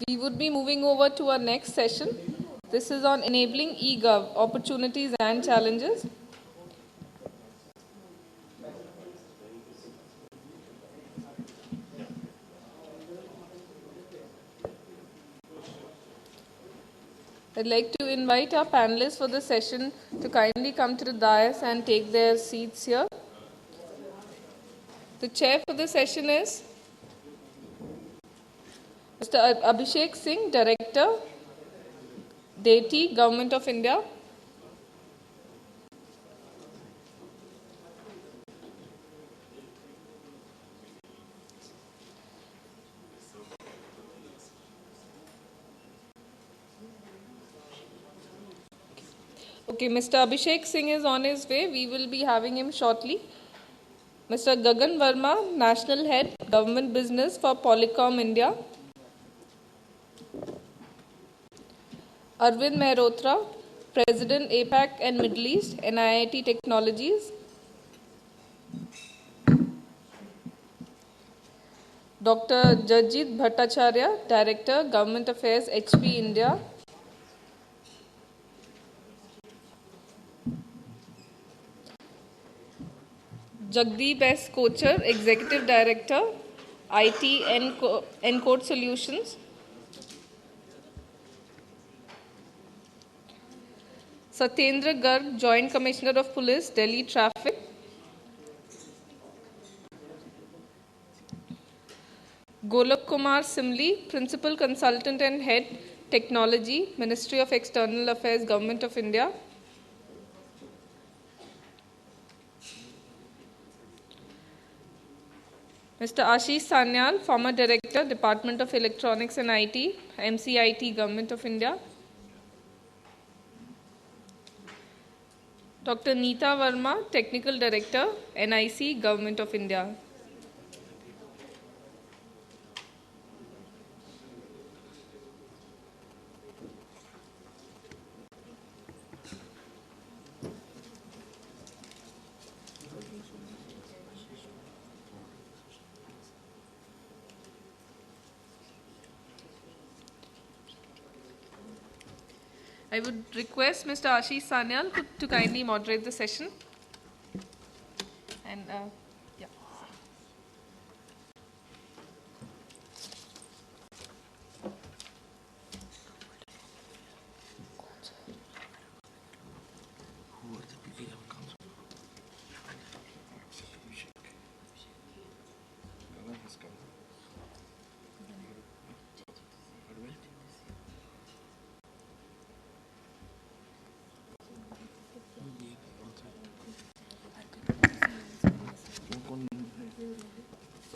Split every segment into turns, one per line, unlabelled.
We would be moving over to our next session. This is on enabling eGov, opportunities and challenges. I'd like to invite our panelists for the session to kindly come to the dais and take their seats here. The chair for the session is Mr. Abhishek Singh, Director, DETI, Government of India. Okay, Mr. Abhishek Singh is on his way. We will be having him shortly. Mr. Gagan Verma, National Head, Government Business for Polycom India. Arvind Mehrotra, President APAC and Middle East, NIIT Technologies. Dr. Jajit Bhattacharya, Director, Government Affairs, HP India. Jagdeep S. Kochar, Executive Director, IT Encode Solutions. Satyendra Garg, Joint Commissioner of Police, Delhi Traffic. Golok Kumar Simli, Principal Consultant and Head, Technology, Ministry of External Affairs, Government of India. Mr. Ashish Sanyal, former Director, Department of Electronics and IT, MCIT, Government of India. Dr. Neeta Verma, Technical Director, NIC, Government of India. I would request Mr. Ashish Sanyal to kindly moderate the session. And yeah.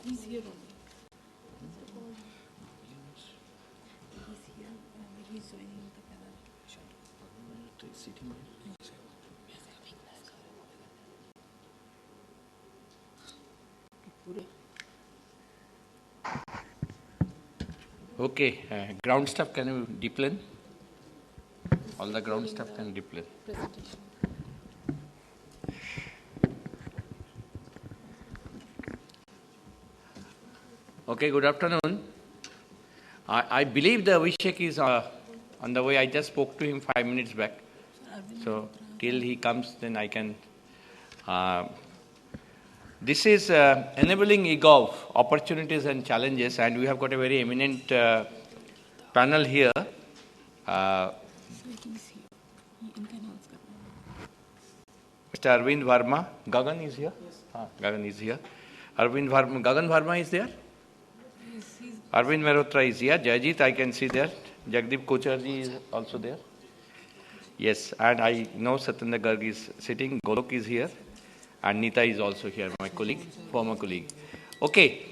He's here only. He's here. He's joining the panel. Sitting there.
Okay, ground stuff can you deepen? All the ground stuff can deepen.
Presentation.
Okay, good afternoon. I believe the Abhishek is on the way. I just spoke to him 5 minutes back. So till he comes, then I can. This is enabling eGov, opportunities and challenges, and we have got a very eminent panel here. Mr. Arvind Verma. Gagan is here? Yes. Gagan is here. Gagan Verma is there?
Yes,
Arvind Mehrotra is here. Jajit, I can see there. Jagdeep Kocharji is also there. Yes, and I know Satyendra Garg is sitting. Golok is here. And Neeta is also here, my colleague, former colleague. Okay,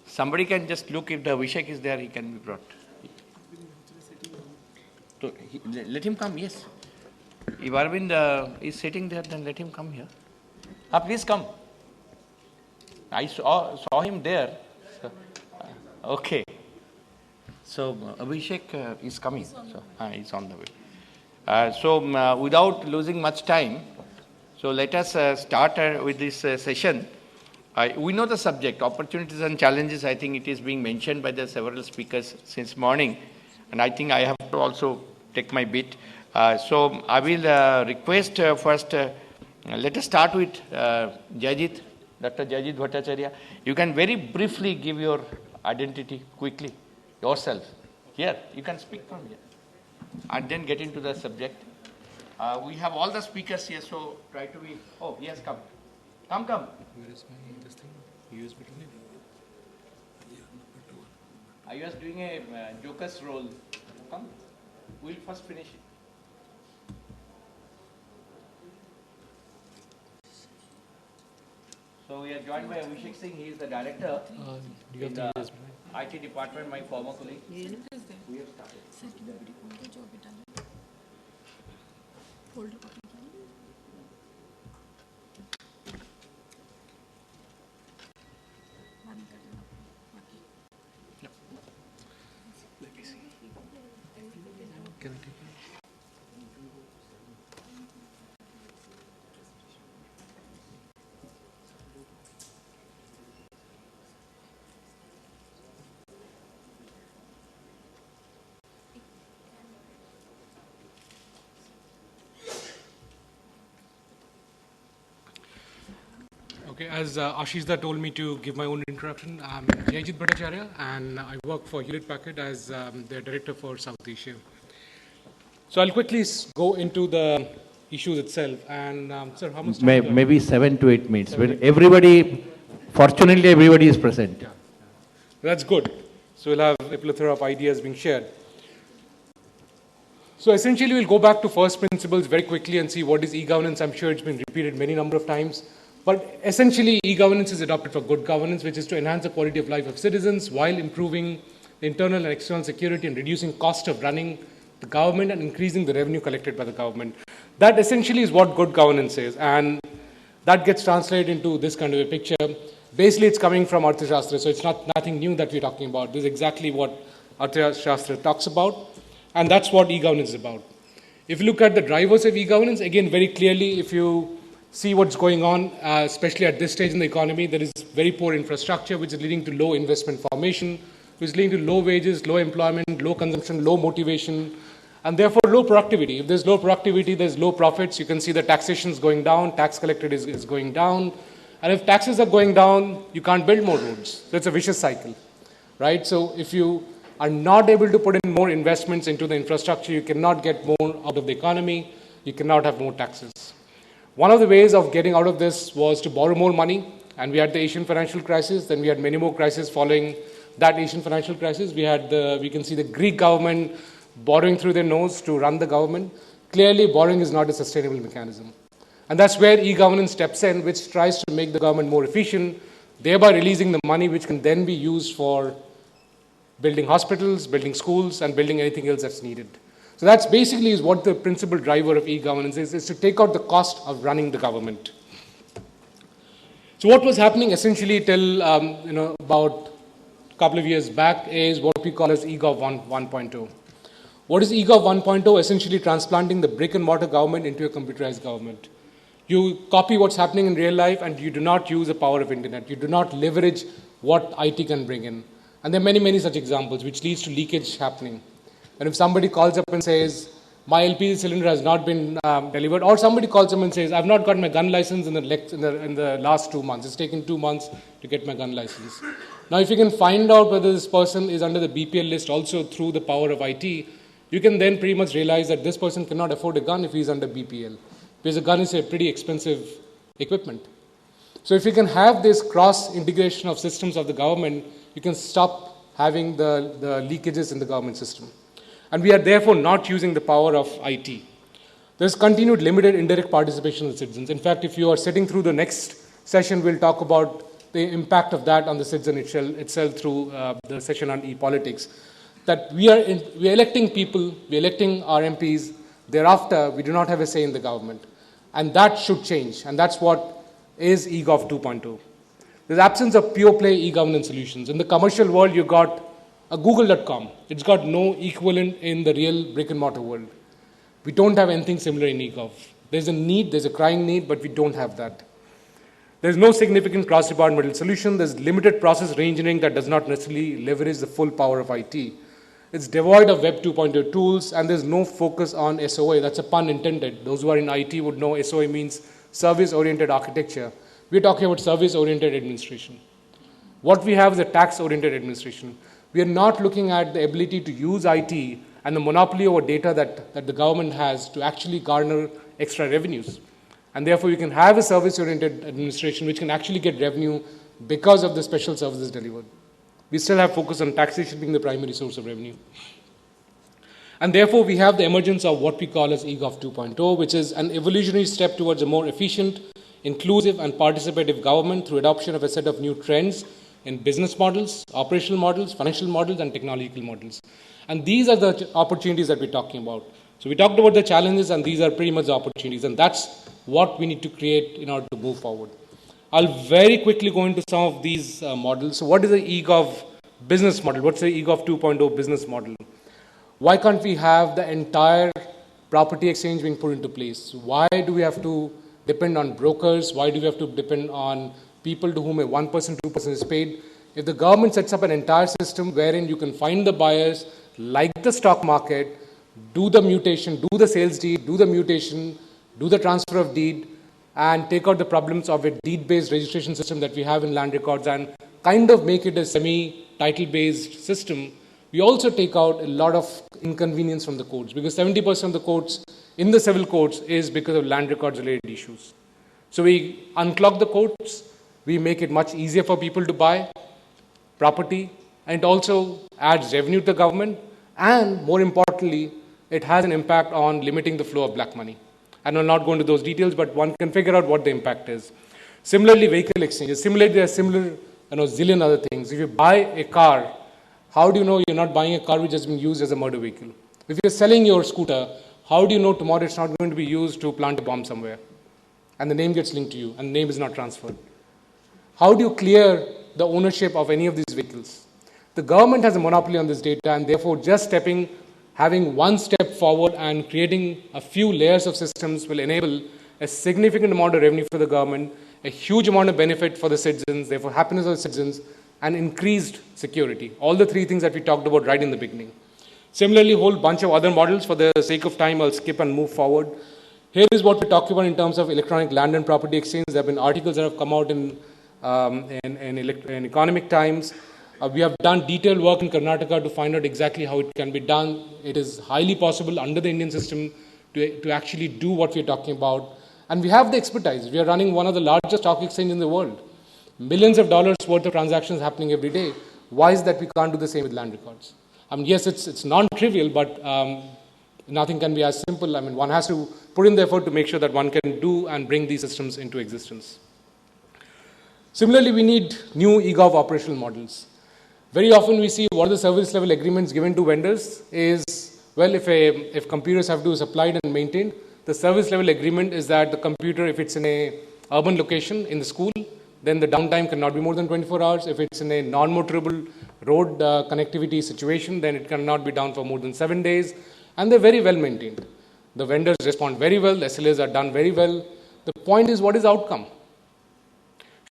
somebody can just look if the Abhishek is there, he can be brought. So let him come, yes. If Arvind is sitting there, then let him come here. Please come. I saw him there. So, okay. So Abhishek is coming. So he's on the way. So without losing much time, so let us start with this session. We know the subject, opportunities and challenges. I think it is being mentioned by the several speakers since morning, and I think I have to also take my bit. So I will request first, let us start with Jayajit, Dr. Jayajit Bhattacharya. You can very briefly give your identity quickly, yourself. Here, you can speak from here, and then get into the subject. We have all the speakers here, so try to be, oh, yes, come. Come.
Where is my this thing? USB to me?
I was doing a joker's role. Come, we'll first finish it. So we are joined by Abhishek Singh. He is the director
Do you
in
have
the
the USB?
IT department, my former colleague.
Is there?
We have started.
Sir की video call पे जो अभी डाला folder copy किया बंद कर देना बाकी
Let me see. Can I take it? Okay, as Ashishda told me to give my own introduction, I'm Jayajit Bhattacharya and I work for Hewlett Packard as their director for South Asia. So I'll quickly go into the issues itself. And sir, how much time? do I have?
Maybe 7 to 8 minutes. But everybody, fortunately, everybody is present.
Yeah. That's good. So we'll have a plethora of ideas being shared. So essentially, we'll go back to first principles very quickly and see what is e-governance. I'm sure it's been repeated many number of times. But essentially, e-governance is adopted for good governance, which is to enhance the quality of life of citizens while improving the internal and external security and reducing cost of running the government and increasing the revenue collected by the government. That essentially is what good governance is. And that gets translated into this kind of a picture. Basically, it's coming from Arthashastra, so it's nothing new that we're talking about. This is exactly what Arthashastra talks about, and that's what e-governance is about. If you look at the drivers of e-governance, again, very clearly, if you see what's going on, especially at this stage in the economy, there is very poor infrastructure, which is leading to low investment formation, which is leading to low wages, low employment, low consumption, low motivation, and therefore low productivity. If there's low productivity, there's low profits. You can see the taxation is going down, tax collected is going down. And if taxes are going down, you can't build more roads. So it's a vicious cycle, right? So if you are not able to put in more investments into the infrastructure, you cannot get more out of the economy, you cannot have more taxes. One of the ways of getting out of this was to borrow more money, and we had the Asian financial crisis, then we had many more crises following that Asian financial crisis. We can see the Greek government borrowing through their nose to run the government. Clearly, borrowing is not a sustainable mechanism. And that's where e-governance steps in, which tries to make the government more efficient, thereby releasing the money which can then be used for building hospitals, building schools, and building anything else that's needed. So that's basically is what the principal driver of e-governance is to take out the cost of running the government. So what was happening essentially till about a couple of years back is what we call as eGov 1.0. What is eGov 1.0? Essentially transplanting the brick and mortar government into a computerized government. You copy what's happening in real life and you do not use the power of internet. You do not leverage what IT can bring in. And there are many, many such examples which leads to leakage happening. And if somebody calls up and says, my LPG cylinder has not been delivered, or somebody calls up and says, I've not got my gun license in the last 2 months. It's taken 2 months to get my gun license. Now, if you can find out whether this person is under the BPL list also through the power of IT, you can then pretty much realize that this person cannot afford a gun if he's under BPL. Because a gun is a pretty expensive equipment. So if you can have this cross-integration of systems of the government, you can stop having the leakages in the government system. And we are therefore not using the power of IT. There's continued limited indirect participation of the citizens. In fact, if you are sitting through the next session, we'll talk about the impact of that on the citizen itself through the session on e-politics. That we are electing people, we're electing our MPs, thereafter we do not have a say in the government. And that should change, and that's what is eGov 2.0. There's absence of pure play e-governance solutions. In the commercial world, you got a Google.com. It's got no equivalent in the real brick and mortar world. We don't have anything similar in eGov. There's a need, there's a crying need, but we don't have that. There's no significant cross-departmental solution. There's limited process reengineering that does not necessarily leverage the full power of IT. It's devoid of Web 2.0 tools, and there's no focus on SOA. That's a pun intended. Those who are in IT would know SOA means service-oriented architecture. We're talking about service-oriented administration. What we have is a tax-oriented administration. We are not looking at the ability to use IT and the monopoly over data that the government has to actually garner extra revenues. And therefore, you can have a service-oriented administration which can actually get revenue because of the special services delivered. We still have focus on taxation being the primary source of revenue. And therefore, we have the emergence of what we call as eGov 2.0, which is an evolutionary step towards a more efficient, inclusive, and participative government through adoption of a set of new trends in business models, operational models, financial models, and technological models. And these are the opportunities that we're talking about. So we talked about the challenges, and these are pretty much the opportunities, and that's what we need to create in order to move forward. I'll very quickly go into some of these models. So what is the eGov business model? What's the eGov 2.0 business model? Why can't we have the entire property exchange being put into place? Why do we have to depend on brokers? Why do we have to depend on people to whom a 1%, 2% is paid? If the government sets up an entire system wherein you can find the buyers, like the stock market, do the mutation, do the sales deed, do the mutation, do the transfer of deed, and take out the problems of a deed-based registration system that we have in land records and kind of make it a semi-title-based system, we also take out a lot of inconvenience from the courts, because 70% of the courts in the civil courts is because of land records-related issues. So we unclog the courts, we make it much easier for people to buy property, and it also adds revenue to the government, and more importantly, it has an impact on limiting the flow of black money. And I'll not go into those details, but one can figure out what the impact is. Similarly, vehicle exchanges. Similarly, there are similar, zillion other things. If you buy a car, how do you know you're not buying a car which has been used as a murder vehicle? If you're selling your scooter, how do you know tomorrow it's not going to be used to plant a bomb somewhere? And the name gets linked to you, and the name is not transferred. How do you clear the ownership of any of these vehicles? The government has a monopoly on this data, and therefore just having one step forward and creating a few layers of systems will enable a significant amount of revenue for the government, a huge amount of benefit for the citizens, therefore happiness of the citizens, and increased security. All the three things that we talked about right in the beginning. Similarly, a whole bunch of other models. For the sake of time, I'll skip and move forward. Here is what we're talking about in terms of electronic land and property exchange. There have been articles that have come out in economic times. We have done detailed work in Karnataka to find out exactly how it can be done. It is highly possible under the Indian system to actually do what we're talking about. And we have the expertise. We are running one of the largest stock exchanges in the world. Millions of dollars worth of transactions happening every day. Why is that we can't do the same with land records? Yes, it's non-trivial, but nothing can be as simple. One has to put in the effort to make sure that one can do and bring these systems into existence. Similarly, we need new eGov operational models. Very often we see what are the service level agreements given to vendors is, well, if computers have to be supplied and maintained, the service level agreement is that the computer, if it's in a urban location, in the school, then the downtime cannot be more than 24 hours. If it's in a non-motorable road connectivity situation, then it cannot be down for more than 7 days. And they're very well maintained. The vendors respond very well, the SLAs are done very well. The point is, what is the outcome?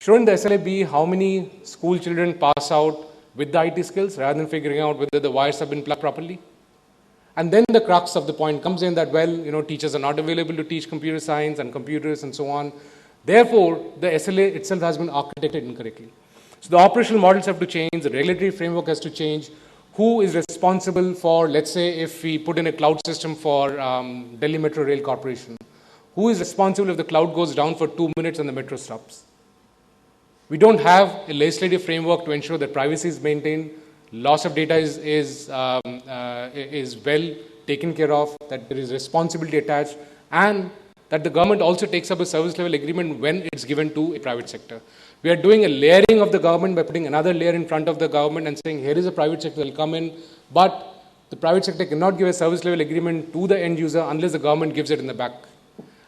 Shouldn't the SLA be how many school children pass out with the IT skills rather than figuring out whether the wires have been plugged properly? And then the crux of the point comes in that, well, teachers are not available to teach computer science and computers and so on. Therefore, the SLA itself has been architected incorrectly. So the operational models have to change, the regulatory framework has to change. Who is responsible for, let's say, if we put in a cloud system for Delhi Metro Rail Corporation, who is responsible if the cloud goes down for 2 minutes and the metro stops? We don't have a legislative framework to ensure that privacy is maintained, loss of data is well taken care of, that there is responsibility attached, and that the government also takes up a service level agreement when it's given to a private sector. We are doing a layering of the government by putting another layer in front of the government and saying, here is a private sector that will come in, but the private sector cannot give a service level agreement to the end user unless the government gives it in the back.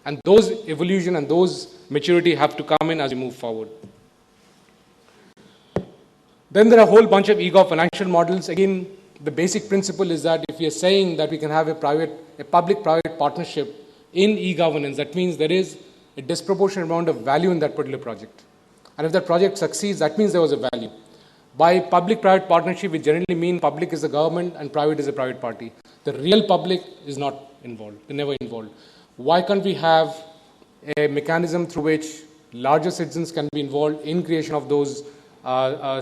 And those evolution and those maturity have to come in as we move forward. Then there are a whole bunch of eGov financial models. Again, the basic principle is that if we are saying that we can have a public-private partnership in e-governance, that means there is a disproportionate amount of value in that particular project. And if that project succeeds, that means there was a value. By public-private partnership, we generally mean public is the government and private is a private party. The real public is not involved, they're never involved. Why can't we have a mechanism through which larger citizens can be involved in creation of those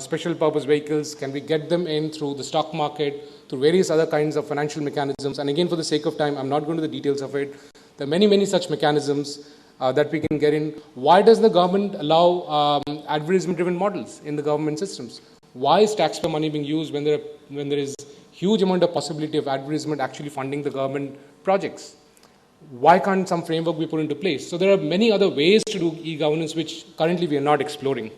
special purpose vehicles? Can we get them in through the stock market, through various other kinds of financial mechanisms? And again, for the sake of time, I'm not going to the details of it. There are many, many such mechanisms that we can get in. Why does the government allow advertisement-driven models in the government systems? Why is taxpayer money being used when there is huge amount of possibility of advertisement actually funding the government projects? Why can't some framework be put into place? So there are many other ways to do e-governance which currently we are not exploring.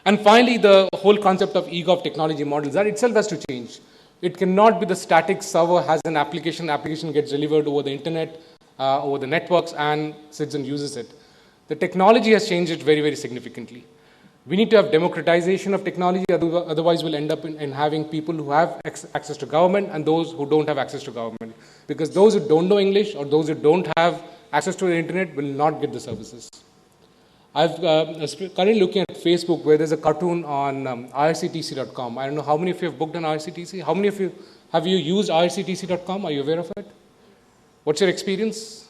And finally, the whole concept of eGov technology models, that itself has to change. It cannot be the static server has an application gets delivered over the internet, over the networks, and citizen uses it. The technology has changed it very, very significantly. We need to have democratization of technology, otherwise we'll end up in having people who have access to government and those who don't have access to government. Because those who don't know English or those who don't have access to the internet will not get the services. I'm currently looking at Facebook where there's a cartoon on irctc.com. I don't know how many of you have booked on IRCTC. How many of you have used irctc.com? Are you aware of it? What's your experience?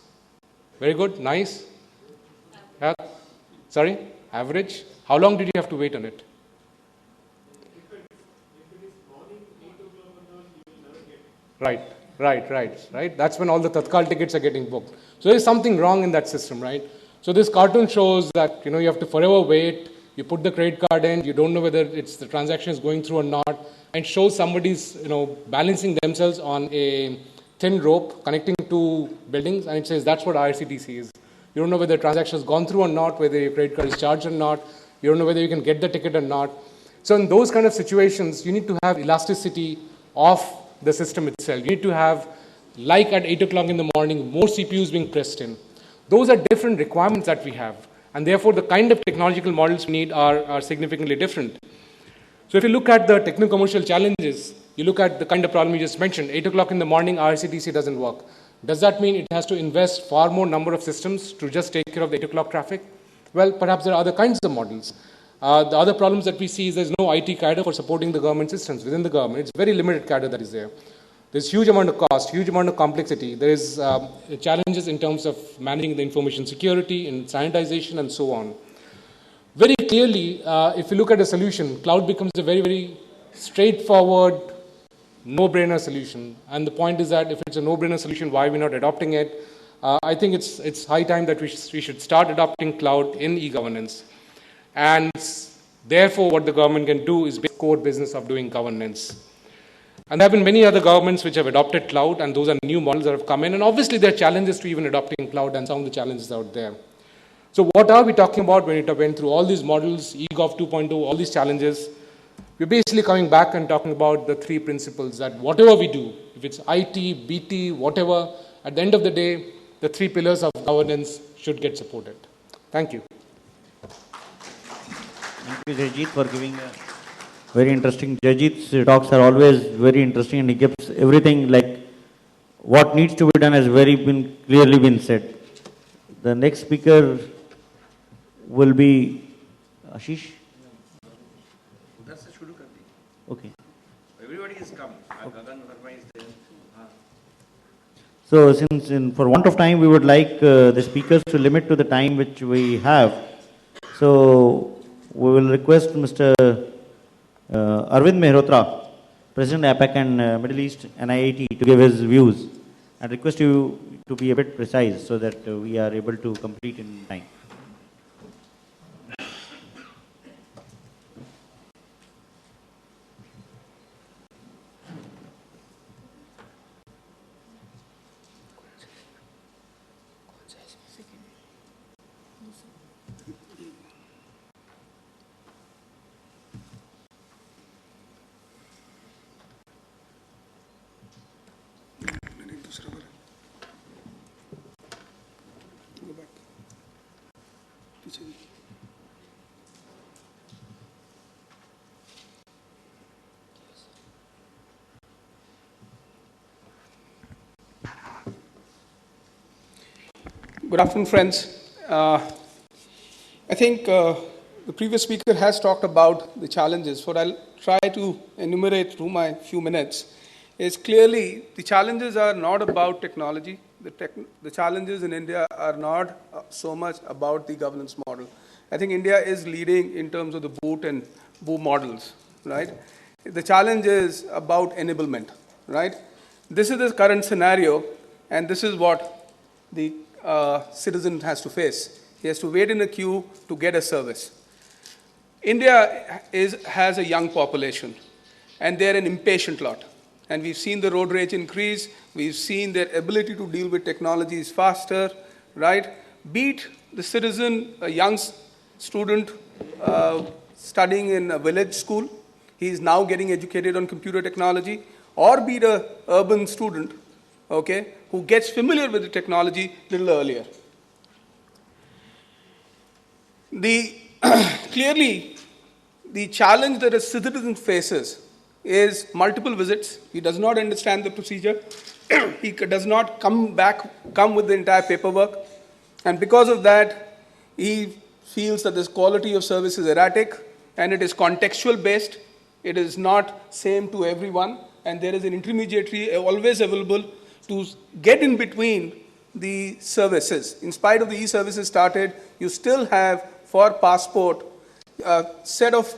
Very good, nice. Yeah. Sorry, average. How long did you have to wait on it? Right. That's when all the Tatkal tickets are getting booked. So there's something wrong in that system, right? So this cartoon shows that, you have to forever wait. You put the credit card in, you don't know whether the transaction is going through or not, and shows somebody's, balancing themselves on a thin rope connecting two buildings, and it says that's what IRCTC is. You don't know whether the transaction has gone through or not, whether your credit card is charged or not. You don't know whether you can get the ticket or not. So in those kind of situations, you need to have elasticity of the system itself. You need to have, like at 8 o'clock in the morning, more CPUs being pressed in. Those are different requirements that we have. And therefore, the kind of technological models we need are significantly different. So if you look at the techno-commercial challenges, you look at the kind of problem you just mentioned, 8 o'clock in the morning, IRCTC doesn't work. Does that mean it has to invest far more number of systems to just take care of the 8 o'clock traffic? Well, perhaps there are other kinds of models. The other problems that we see is there's no IT cadre for supporting the government systems within the government. It's very limited cadre that is there. There's huge amount of cost, huge amount of complexity. There is challenges in terms of managing the information security and sanitization and so on. Very clearly, if you look at a solution, cloud becomes a very, very straightforward, no-brainer solution. And the point is that if it's a no-brainer solution, why are we not adopting it? I think it's high time that we should start adopting cloud in e-governance. And therefore, what the government can do is the core business of doing governance. And there have been many other governments which have adopted cloud, and those are new models that have come in. And obviously, there are challenges to even adopting cloud, and some of the challenges out there. So what are we talking about when we went through all these models, eGov 2.0, all these challenges? We're basically coming back and talking about the three principles that whatever we do, if it's IT, BT, whatever, at the end of the day, the three pillars of governance should get supported. Thank you.
Thank you, Jajit, for giving a very interesting. Jajit's talks are always very interesting, and he gives everything like what needs to be done has clearly been said. The next speaker will be Ashish. Okay.
Everybody is come. Gagan Verma is there.
So, since for want of time, we would like the speakers to limit to the time which we have. So, we will request Mr. Arvind Mehrotra, President APAC and Middle East NIIT, to give his views. And request you to be a bit precise so that we are able to complete in time.
Good afternoon, friends. I think think the previous speaker has talked about the challenges. What I'll try to enumerate through my few minutes is clearly the challenges are not about technology. The challenges in India are not so much about the governance model. I think India is leading in terms of the boot and boo models, right? The challenge is about enablement, right? This is the current scenario, and this is what the citizen has to face. He has to wait in a queue to get a service. India has a young population, and they're an impatient lot. And we've seen the road rage increase. We've seen their ability to deal with technology is faster, right? Beat the citizen, a young student studying in a village school. He is now getting educated on computer technology. Or beat an urban student, okay, who gets familiar with the technology a little earlier. Clearly, the challenge that a citizen faces is multiple visits. He does not understand the procedure. He does not come with the entire paperwork. And because of that, he feels that this quality of service is erratic, and it is contextual based. It is not same to everyone, and there is an intermediary always available to get in between the services. In spite of the e-services started, you still have, for passport, a set of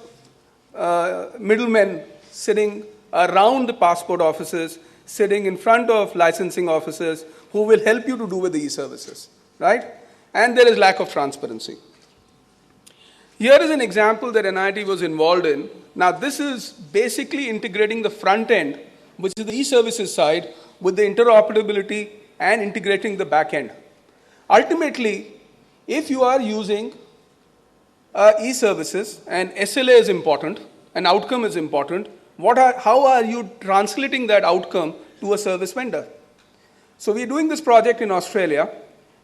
middlemen sitting around the passport offices, sitting in front of licensing officers who will help you to do with the e-services, right? And there is lack of transparency. Here is an example that NIT was involved in. Now, this is basically integrating the front end, which is the e-services side, with the interoperability and integrating the back end. Ultimately, if you are using e-services, and SLA is important, and outcome is important, how are you translating that outcome to a service vendor? So we're doing this project in Australia,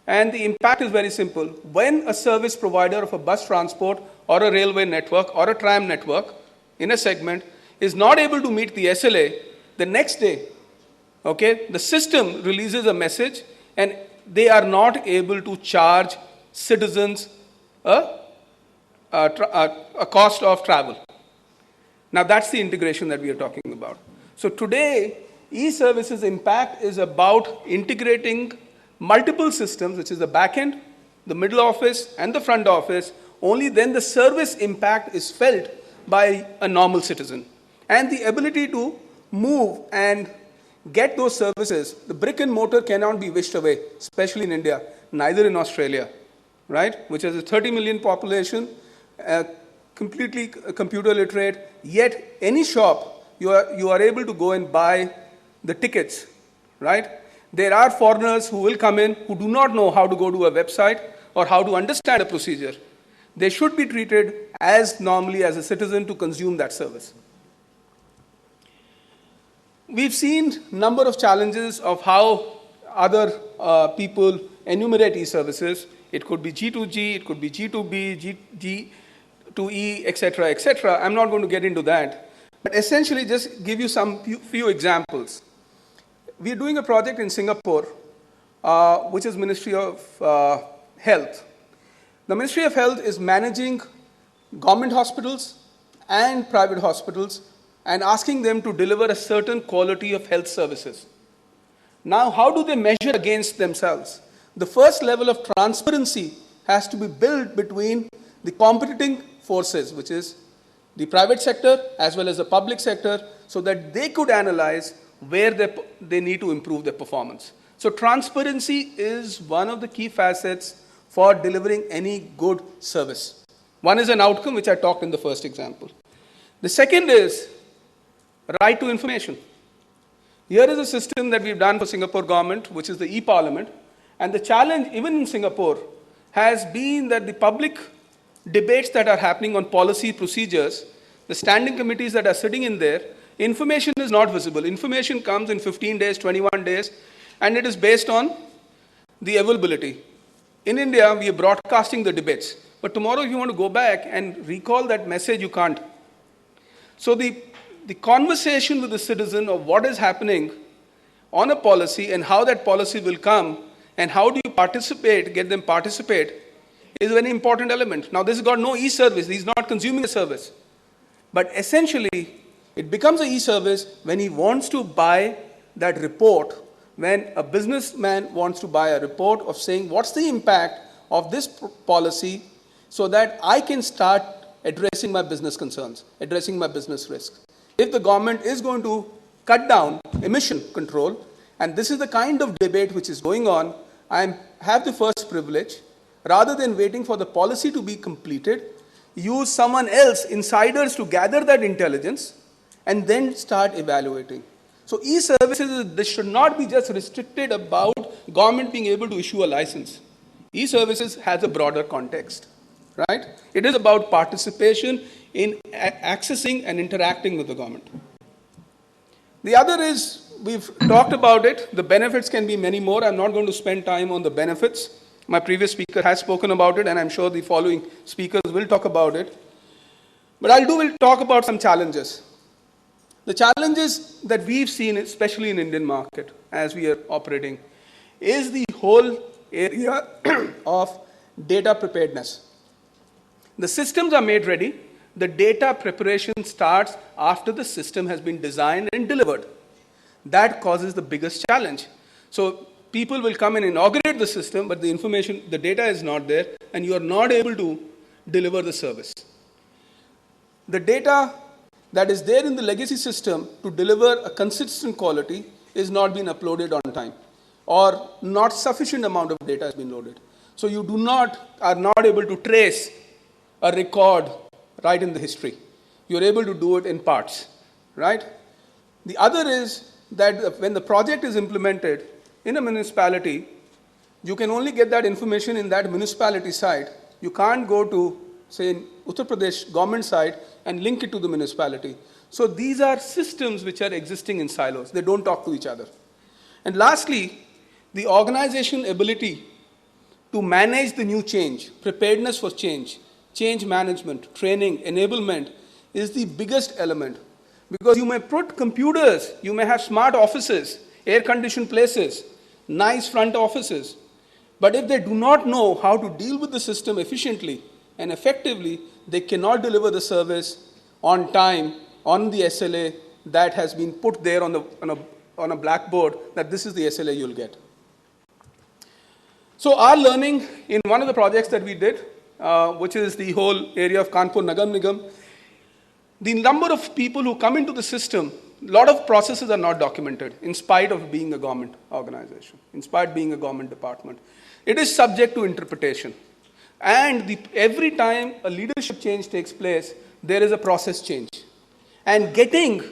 and the impact is very simple. When a service provider of a bus transport or a railway network or a tram network in a segment is not able to meet the SLA, the next day, okay, the system releases a message, and they are not able to charge citizens a cost of travel. Now, that's the integration that we are talking about. So today, e-services impact is about integrating multiple systems, which is the back end, the middle office, and the front office. Only then the service impact is felt by a normal citizen. And the ability to move and get those services, the brick and mortar cannot be wished away, especially in India, neither in Australia, right? Which has a 30 million population, completely computer literate, yet any shop, you are able to go and buy the tickets, right? There are foreigners who will come in who do not know how to go to a website or how to understand a procedure. They should be treated as normally as a citizen to consume that service. We've seen a number of challenges of how other people enumerate e-services. It could be G2G, it could be G2B, G2E, etc., etc. I'm not going to get into that. But essentially, just give you some few examples. We're doing a project in Singapore, which is Ministry of Health. The Ministry of Health is managing government hospitals and private hospitals and asking them to deliver a certain quality of health services. Now, how do they measure against themselves? The first level of transparency has to be built between the competing forces, which is the private sector as well as the public sector, so that they could analyze where they need to improve their performance. So transparency is one of the key facets for delivering any good service. One is an outcome, which I talked in the first example. The second is right to information. Here is a system that we've done for Singapore government, which is the e-Parliament. And the challenge, even in Singapore, has been that the public debates that are happening on policy procedures, the standing committees that are sitting in there, information is not visible. Information comes in 15 days, 21 days, and it is based on the availability. In India, we are broadcasting the debates. But tomorrow, if you want to go back and recall that message, you can't. So the conversation with the citizen of what is happening on a policy and how that policy will come and how do you participate, get them participate, is a very important element. Now, this has got no e-service. He's not consuming a service. But essentially, it becomes an e-service when he wants to buy that report, when a businessman wants to buy a report of saying, what's the impact of this policy so that I can start addressing my business concerns, addressing my business risks. If the government is going to cut down emission control, and this is the kind of debate which is going on, I have the first privilege, rather than waiting for the policy to be completed, use someone else, insiders, to gather that intelligence and then start evaluating. So e-services, this should not be just restricted about government being able to issue a license. E-services has a broader context, right? It is about participation in accessing and interacting with the government. The other is, we've talked about it, the benefits can be many more. I'm not going to spend time on the benefits. My previous speaker has spoken about it, and I'm sure the following speakers will talk about it. But will talk about some challenges. The challenges that we've seen, especially in Indian market, as we are operating, is the whole area of data preparedness. The systems are made ready. The data preparation starts after the system has been designed and delivered. That causes the biggest challenge. So people will come and inaugurate the system, but the information, the data is not there, and you are not able to deliver the service. The data that is there in the legacy system to deliver a consistent quality is not being uploaded on time, or not sufficient amount of data has been loaded. So you are not able to trace a record right in the history. You're able to do it in parts, right? The other is that when the project is implemented in a municipality, you can only get that information in that municipality side. You can't go to, say, in Uttar Pradesh government side and link it to the municipality. So these are systems which are existing in silos. They don't talk to each other. And lastly, the organization ability to manage the new change, preparedness for change, change management, training, enablement is the biggest element. Because you may put computers, you may have smart offices, air-conditioned places, nice front offices, but if they do not know how to deal with the system efficiently and effectively, they cannot deliver the service on time, on the SLA that has been put there on a blackboard, that this is the SLA you'll get. So our learning in one of the projects that we did, which is the whole area of Kanpur Nagam Nigam, the number of people who come into the system, a lot of processes are not documented, in spite of being a government organization, in spite of being a government department. It is subject to interpretation. And every time a leadership change takes place, there is a process change. And getting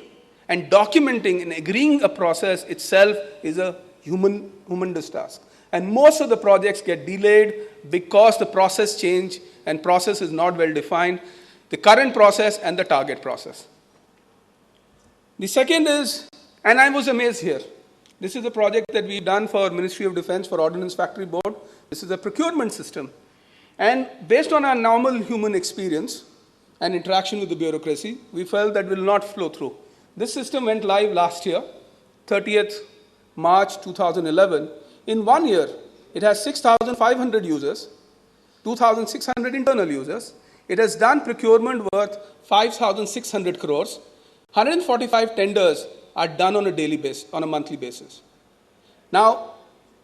and documenting and agreeing a process itself is a humongous task. And most of the projects get delayed because the process change and process is not well defined, the current process and the target process. The second is, and I was amazed here, this is a project that we've done for Ministry of Defense for Ordnance Factory Board. This is a procurement system. And based on our normal human experience and interaction with the bureaucracy, we felt that will not flow through. This system went live last year, 30th March 2011. In 1 year, it has 6,500 users, 2,600 internal users. It has done procurement worth 5,600 crores. 145 tenders are done on a daily basis, on a monthly basis. Now,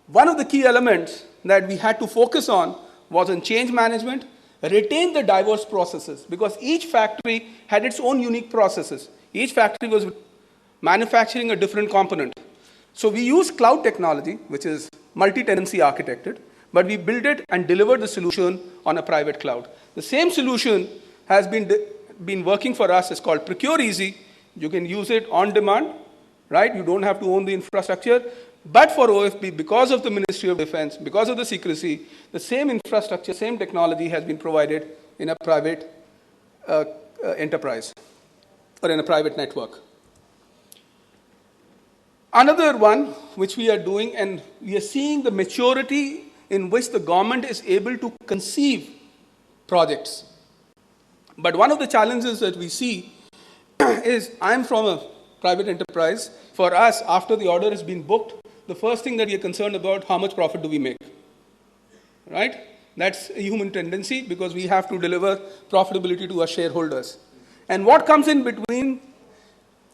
one of the key elements that we had to focus on was on change management, retain the diverse processes, because each factory had its own unique processes. Each factory was manufacturing a different component. So we use cloud technology, which is multi-tenancy architected, but we built it and delivered the solution on a private cloud. The same solution has been working for us. It's called Procure Easy. You can use it on demand, right? You don't have to own the infrastructure. But for OFB, because of the Ministry of Defense, because of the secrecy, the same infrastructure, same technology has been provided in a private enterprise or in a private network. Another one which we are doing, and we are seeing the maturity in which the government is able to conceive projects. But one of the challenges that we see is, I'm from a private enterprise. For us, after the order has been booked, the first thing that we are concerned about, how much profit do we make, right? That's a human tendency because we have to deliver profitability to our shareholders. And what comes in between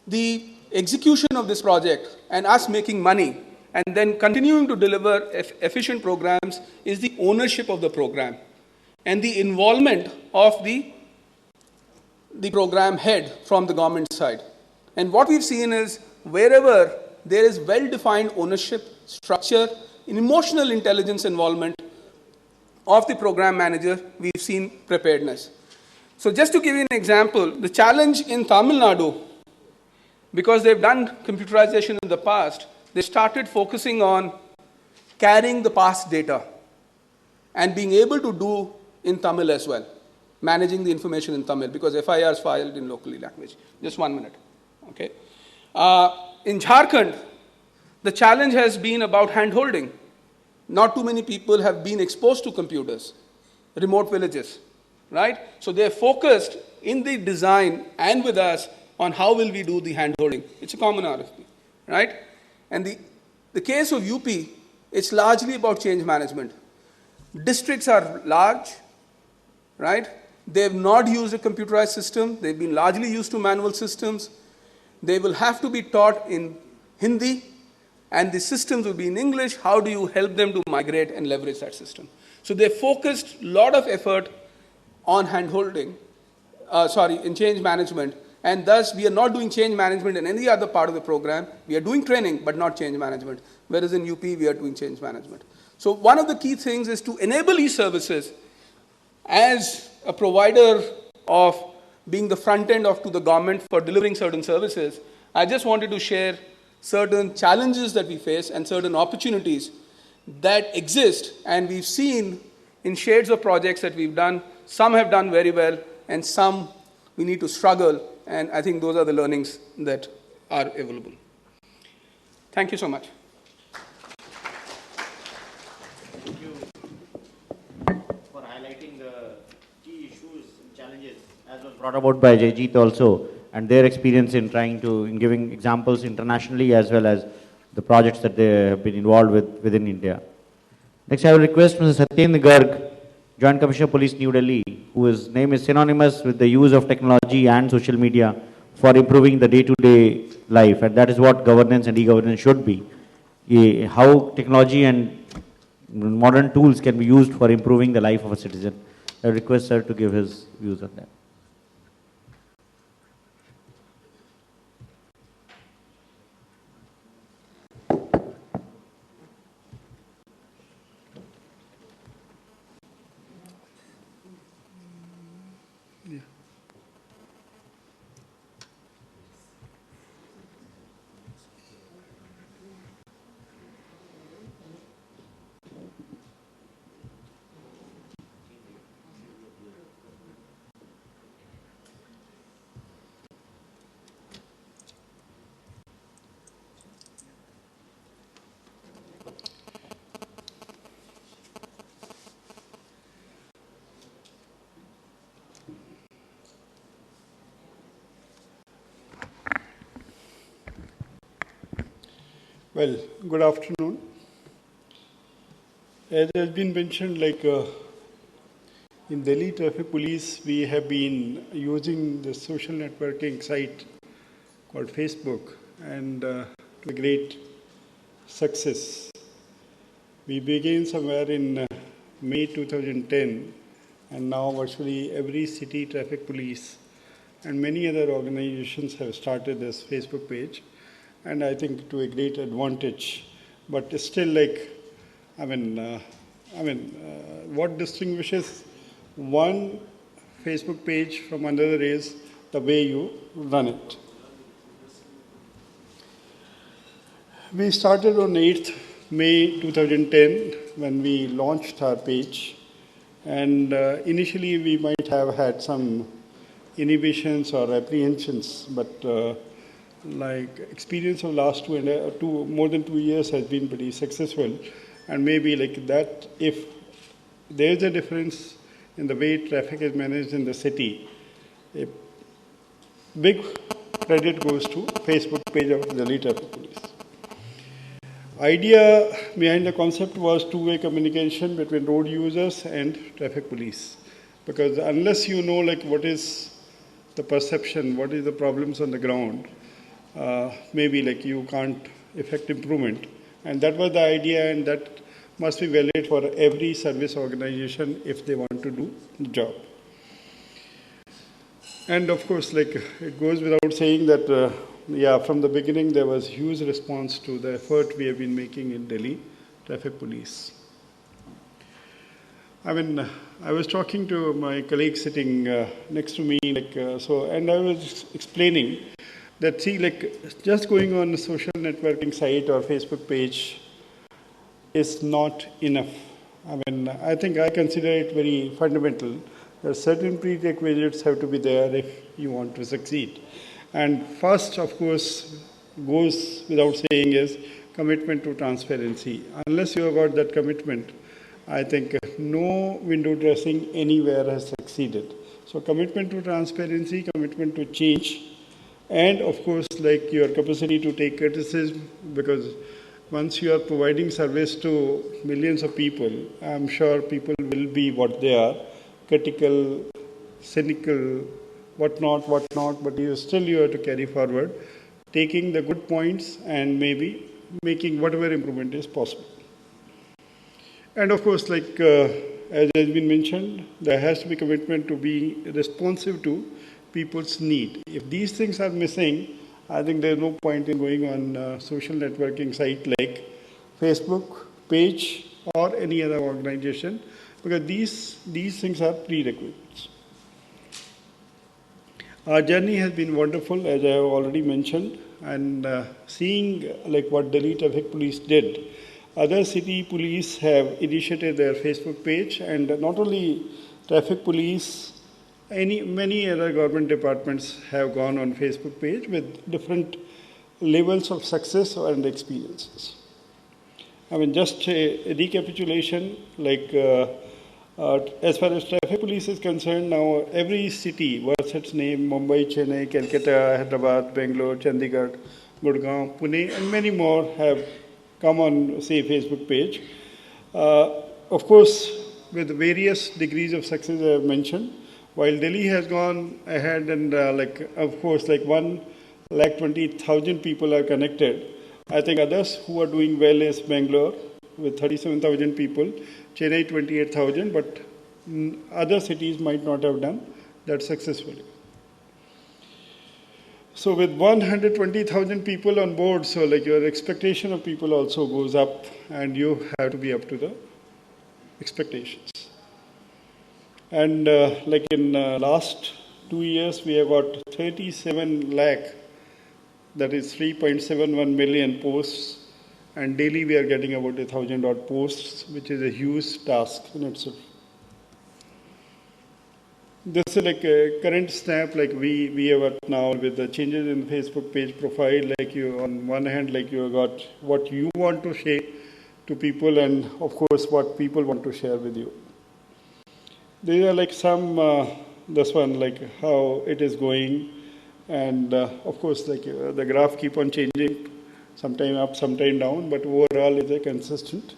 the execution of this project and us making money and then continuing to deliver efficient programs is the ownership of the program and the involvement of the program head from the government side. And what we've seen is wherever there is well-defined ownership, structure, and emotional intelligence involvement of the program manager, we've seen preparedness. So just to give you an example, the challenge in Tamil Nadu, because they've done computerization in the past, they started focusing on carrying the past data and being able to do in Tamil as well, managing the information in Tamil, because FIR is filed in local language. Just 1 minute. Okay. In Jharkhand, the challenge has been about hand-holding. Not too many people have been exposed to computers, remote villages, right? So they're focused in the design and with us on how will we do the hand-holding. It's a common RFP, right? And the case of UP, it's largely about change management. Districts are large, right? They have not used a computerized system. They've been largely used to manual systems. They will have to be taught in Hindi, and the systems will be in English. How do you help them to migrate and leverage that system? So they focused a lot of effort on hand-holding, in change management, and thus we are not doing change management in any other part of the program. We are doing training, but not change management, whereas in UP we are doing change management. So one of the key things is to enable e-services as a provider of being the front end to the government for delivering certain services. I just wanted to share certain challenges that we face and certain opportunities that exist, and we've seen in shades of projects that we've done. Some have done very well, and some we need to struggle, and I think those are the learnings that are available. Thank you so much.
Thank you for highlighting the key issues and challenges as was brought about by Jayjeet also, and their experience in giving examples internationally as well as the projects that they have been involved with within India. Next, I will request Mr. Satyendra Garg, Joint Commissioner Police, New Delhi, whose name is synonymous with the use of technology and social media for improving the day-to-day life, and that is what governance and e-governance should be. How technology and modern tools can be used for improving the life of a citizen. I request sir to give his views on that.
Well, good afternoon. As has been mentioned, in Delhi Traffic Police, we have been using the social networking site called Facebook, and to a great success. We began somewhere in May 2010, and now virtually every city traffic police and many other organizations have started this Facebook page, and I think to a great advantage. But still, what distinguishes one Facebook page from another is the way you run it. We started on 8th May 2010 when we launched our page, and initially we might have had some inhibitions or apprehensions, but experience of last more than 2 years has been pretty successful, and maybe that if there's a difference in the way traffic is managed in the city, a big credit goes to Facebook page of Delhi Traffic Police. idea behind the concept was two-way communication between road users and traffic police. Because unless you know like what is the perception, what is the problems on the ground, maybe like you can't effect improvement. And that was the idea, and that must be valid for every service organization if they want to do the job. And of course, like it goes without saying that, from the beginning there was huge response to the effort we have been making in Delhi traffic police. I mean, I was talking to my colleague sitting next to me, and I was explaining that, see, like just going on a social networking site or Facebook page is not enough. I mean, I think I consider it very fundamental. There are certain prerequisites have to be there if you want to succeed. And first, of course, goes without saying is commitment to transparency. Unless you have got that commitment, I think no window dressing anywhere has succeeded. So commitment to transparency, commitment to change, and of course, like your capacity to take criticism, because once you are providing service to millions of people, I'm sure people will be what they are, critical, cynical, whatnot, but you have to carry forward, taking the good points and maybe making whatever improvement is possible. And of course, like as has been mentioned, there has to be commitment to be responsive to people's need. If these things are missing, I think there's no point in going on a social networking site like Facebook page or any other organization, because these things are prerequisites. Our journey has been wonderful, as I have already mentioned, and seeing like what Delhi Traffic Police did. Other city police have initiated their Facebook page, and not only traffic police, many other government departments have gone on Facebook page with different levels of success and experiences. I mean, just a recapitulation, like as far as traffic police is concerned, now every city, what's its name, Mumbai, Chennai, Calcutta, Hyderabad, Bangalore, Chandigarh, Gurgaon, Pune, and many more have come on, say, Facebook page. Of course, with various degrees of success I have mentioned, while Delhi has gone ahead and of course, like 1,20,000 people are connected. I think others who are doing well is Bangalore with 37,000 people, Chennai 28,000, but other cities might not have done that successfully. So with 120,000 people on board, so like your expectation of people also goes up, and you have to be up to the expectations. And like in last 2 years, we have got 37 lakh, that is 3.71 million posts, and daily we are getting about 1,000 odd posts, which is a huge task in itself. This is like a current snap, like we have now with the changes in Facebook page profile, like you, on one hand, like you have got what you want to share to people, and of course what people want to share with you. These are like some, this one, like how it is going, and of course, like the graph keep on changing, sometime up, sometime down, but overall it's a consistent.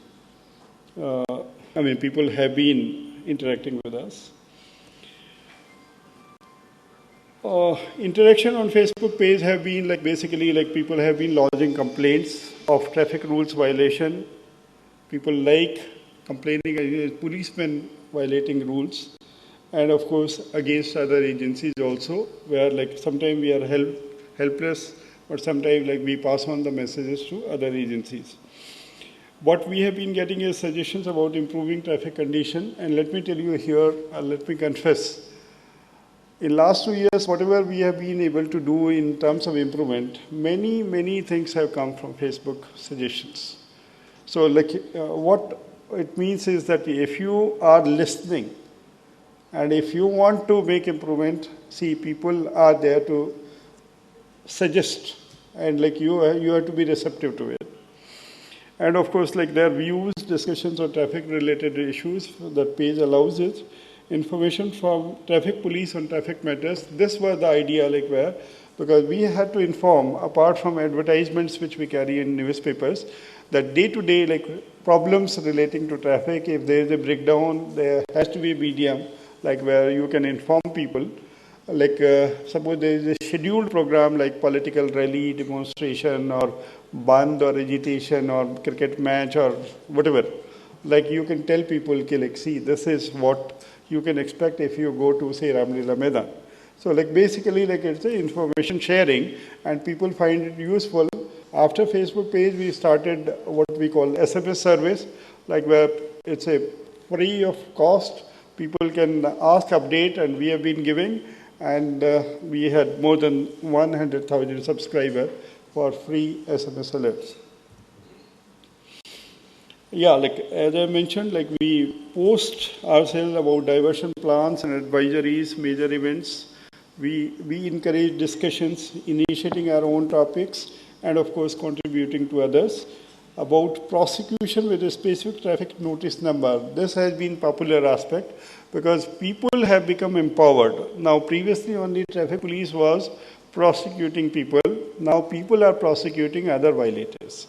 People have been interacting with us. Interaction on Facebook page have been like basically like people have been lodging complaints of traffic rules violation. People like complaining against policemen violating rules, and of course against other agencies also, where like sometimes we are helpless, but sometimes like we pass on the messages to other agencies. What we have been getting is suggestions about improving traffic condition, and let me tell you here, let me confess, in last 2 years, whatever we have been able to do in terms of improvement, many things have come from Facebook suggestions. So like what it means is that if you are listening and if you want to make improvement, see, people are there to suggest, and like you have to be receptive to it. And of course, like their views, discussions on traffic related issues, that page allows it. Information from traffic police on traffic matters. This was the idea, like where because we had to inform, apart from advertisements which we carry in newspapers, that day-to-day problems relating to traffic, if there is a breakdown, there has to be a medium where you can inform people. Suppose there is a scheduled program like political rally, demonstration, or bandh or agitation or cricket match or whatever. You can tell people, see, this is what you can expect if you go to, say, Ramlila Maidan. So basically it's a information sharing, and people find it useful. After Facebook page, we started what we call SMS service, where it's a free of cost. People can ask, update, and we have been giving. And we had more than 100,000 subscribers for free SMS alerts. Yeah, as I mentioned, we post ourselves about diversion plans and advisories, major events. We encourage discussions, initiating our own topics, and of course contributing to others. About prosecution with a specific traffic notice number. This has been popular aspect because people have become empowered. Now previously only traffic police was prosecuting people. Now people are prosecuting other violators.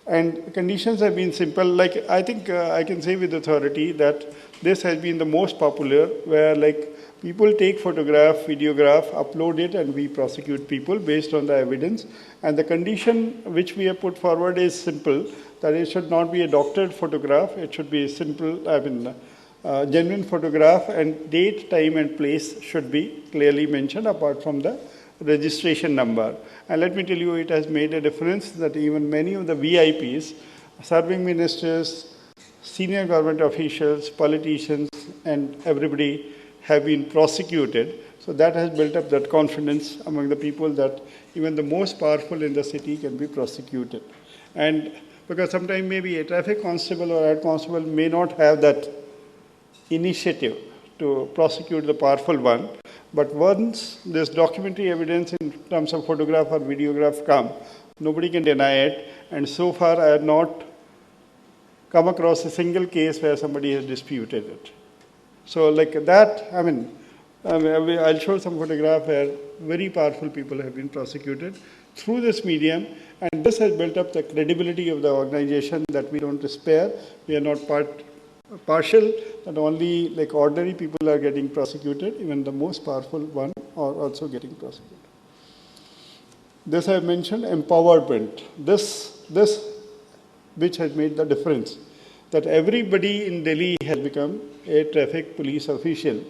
And conditions have been simple. I think I can say with authority that this has been the most popular, where people take photograph, videograph, upload it, and we prosecute people based on the evidence. And the condition which we have put forward is simple, that it should not be a doctored photograph. It should be a simple, genuine photograph, and date, time, and place should be clearly mentioned apart from the registration number. And let me tell you, it has made a difference that even many of the VIPs, serving ministers, senior government officials, politicians, and everybody have been prosecuted. So that has built up that confidence among the people that even the most powerful in the city can be prosecuted. And because sometimes maybe a traffic constable or head constable may not have that initiative to prosecute the powerful one. But once this documentary evidence in terms of photograph or videograph come, nobody can deny it. And so far I have not come across a single case where somebody has disputed it. So that, I'll show some photograph where very powerful people have been prosecuted through this medium, and this has built up the credibility of the organization that we don't despair. We are not partial, that only ordinary people are getting prosecuted, even the most powerful one are also getting prosecuted. This I have mentioned, empowerment. This which has made the difference, that everybody in Delhi has become a traffic police official.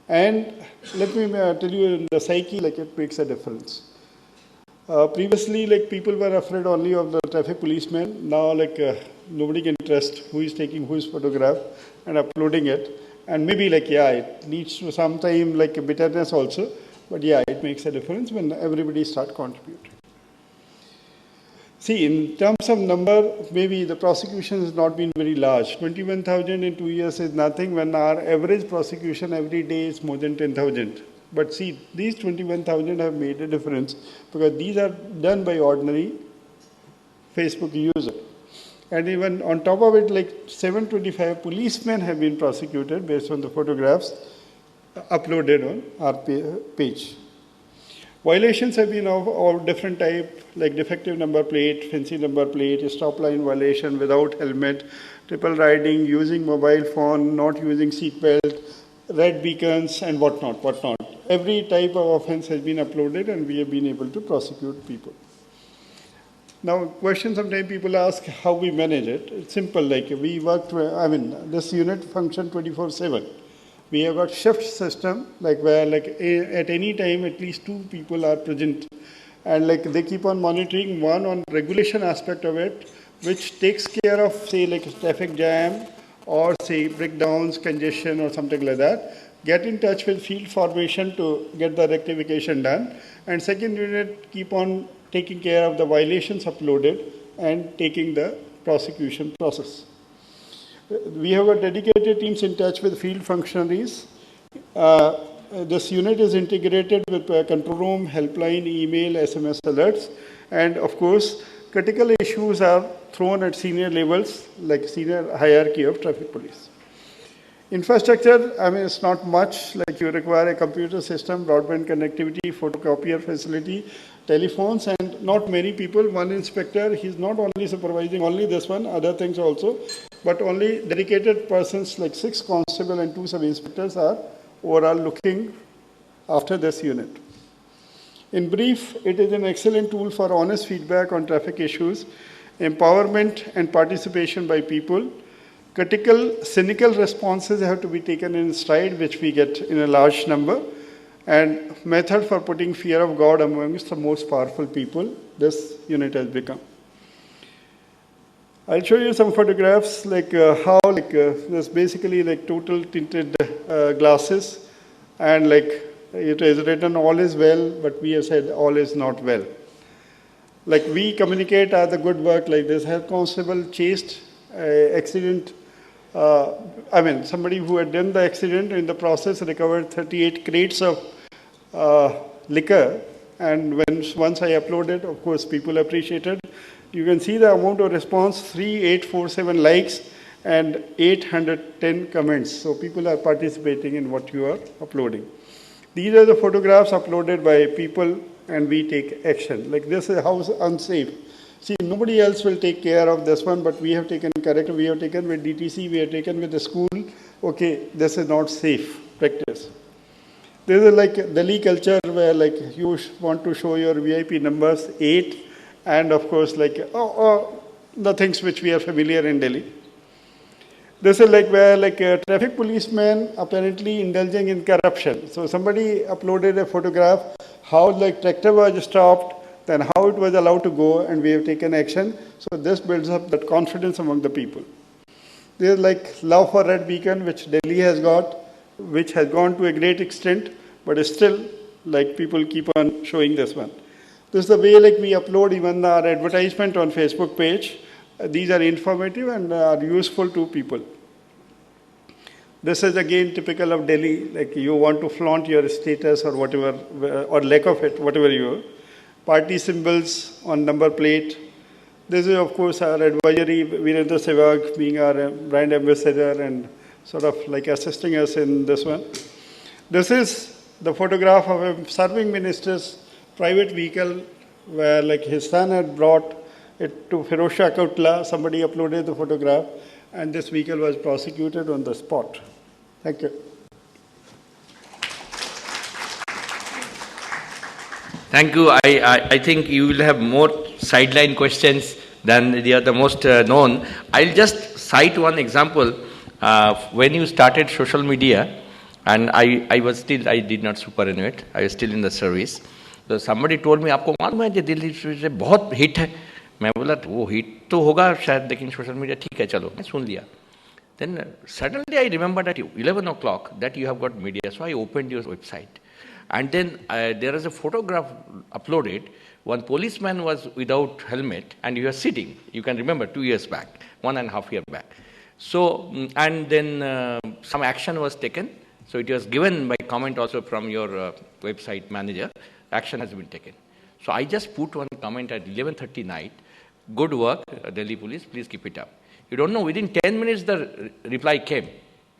And let me tell you, in the psyche, it makes a difference. Previously, people were afraid only of the traffic policeman. Now, nobody can trust who is taking whose photograph and uploading it. And maybe, it leads to sometime bitterness also. But yeah, it makes a difference when everybody starts contributing. See, in terms of number, maybe the prosecution has not been very large. 21,000 in 2 years is nothing when our average prosecution every day is more than 10,000. But see, these 21,000 have made a difference because these are done by ordinary Facebook user. And even on top of it, 725 policemen have been prosecuted based on the photographs uploaded on our page. Violations have been of all different type, like defective number plate, fancy number plate, stop line violation without helmet, triple riding, using mobile phone, not using seat belt, red beacons, and whatnot. Every type of offense has been uploaded, and we have been able to prosecute people. Now, question sometimes people ask how we manage it. It's simple, we work, this unit function 24/7. We have got shift system, where at any time at least 2 people are present, and they keep on monitoring, one on regulation aspect of it, which takes care of say traffic jam or say breakdowns, congestion or something like that. Get in touch with field formation to get the rectification done, and second unit keep on taking care of the violations uploaded and taking the prosecution process. We have got dedicated teams in touch with field functionaries. This unit is integrated with control room, helpline, email, SMS alerts, and of course, critical issues are thrown at senior levels, like senior hierarchy of traffic police. Infrastructure, I mean, it's not much, like you require a computer system, broadband connectivity, photocopier facility, telephones, and not many people. One inspector, he's not only supervising only this one, other things also, but only dedicated persons like 6 constable and 2 sub-inspectors are overall looking after this unit. In brief, it is an excellent tool for honest feedback on traffic issues, empowerment and participation by people. Critical, cynical responses have to be taken in stride, which we get in a large number, and method for putting fear of God amongst the most powerful people, this unit has become. I'll show you some photographs, like how, there's basically like total tinted glasses, and like it is written all is well, but we have said all is not well. Like we communicate as a good work, like this health constable chased accident. Somebody who had done the accident in the process recovered 38 crates of liquor, and once I uploaded, of course, people appreciated. You can see the amount of response: 3847 likes and 810 comments. So people are participating in what you are uploading. These are the photographs uploaded by people, and we take action. Like this is house unsafe. See, nobody else will take care of this one, but we have taken corrective. We have taken with DTC, we have taken with the school. Okay, this is not safe practice. This is like Delhi culture, where like you want to show your VIP numbers 8, and of course like the things which we are familiar in Delhi. This is like where like a traffic policeman apparently indulging in corruption. So somebody uploaded a photograph how like tractor was stopped, then how it was allowed to go, and we have taken action. So this builds up that confidence among the people. There is like love for red beacon, which Delhi has got, which has gone to a great extent, but still like people keep on showing this one. This is the way like we upload even our advertisement on Facebook page. These are informative and are useful to people. This is again typical of Delhi, like you want to flaunt your status or whatever, or lack of it, whatever you are. Party symbols on number plate. This is, of course, our advisory, Virendra Sehwag being our brand ambassador and sort of like assisting us in this one. This is the photograph of a serving minister's private vehicle where like his son had brought it to Firozshah Kotla. Somebody uploaded the photograph, and this vehicle was prosecuted on the spot. Thank you.
Thank you. I think you will have more sideline questions than the most known. I'll just cite one example. When you started social media, and I did not superannuate, I was still in the service. So somebody told me, आपको मालूम है कि दिल्ली से बहुत hit है. मैं बोला वो हिट तो होगा शायद, लेकिन सोशल मीडिया ठीक है, चलो मैं सुन लिया. Then suddenly I remembered at 11 o'clock that you have got media. So I opened your website. And then there is a photograph uploaded. One policeman was without helmet and you are sitting. You can remember 2 years back, 1.5 years back. So, and then some action was taken. So it was given by comment also from your website manager. Action has been taken. So I just put one comment at 11:30 night. Good work, Delhi police, please keep it up. You don't know, within 10 minutes the reply came.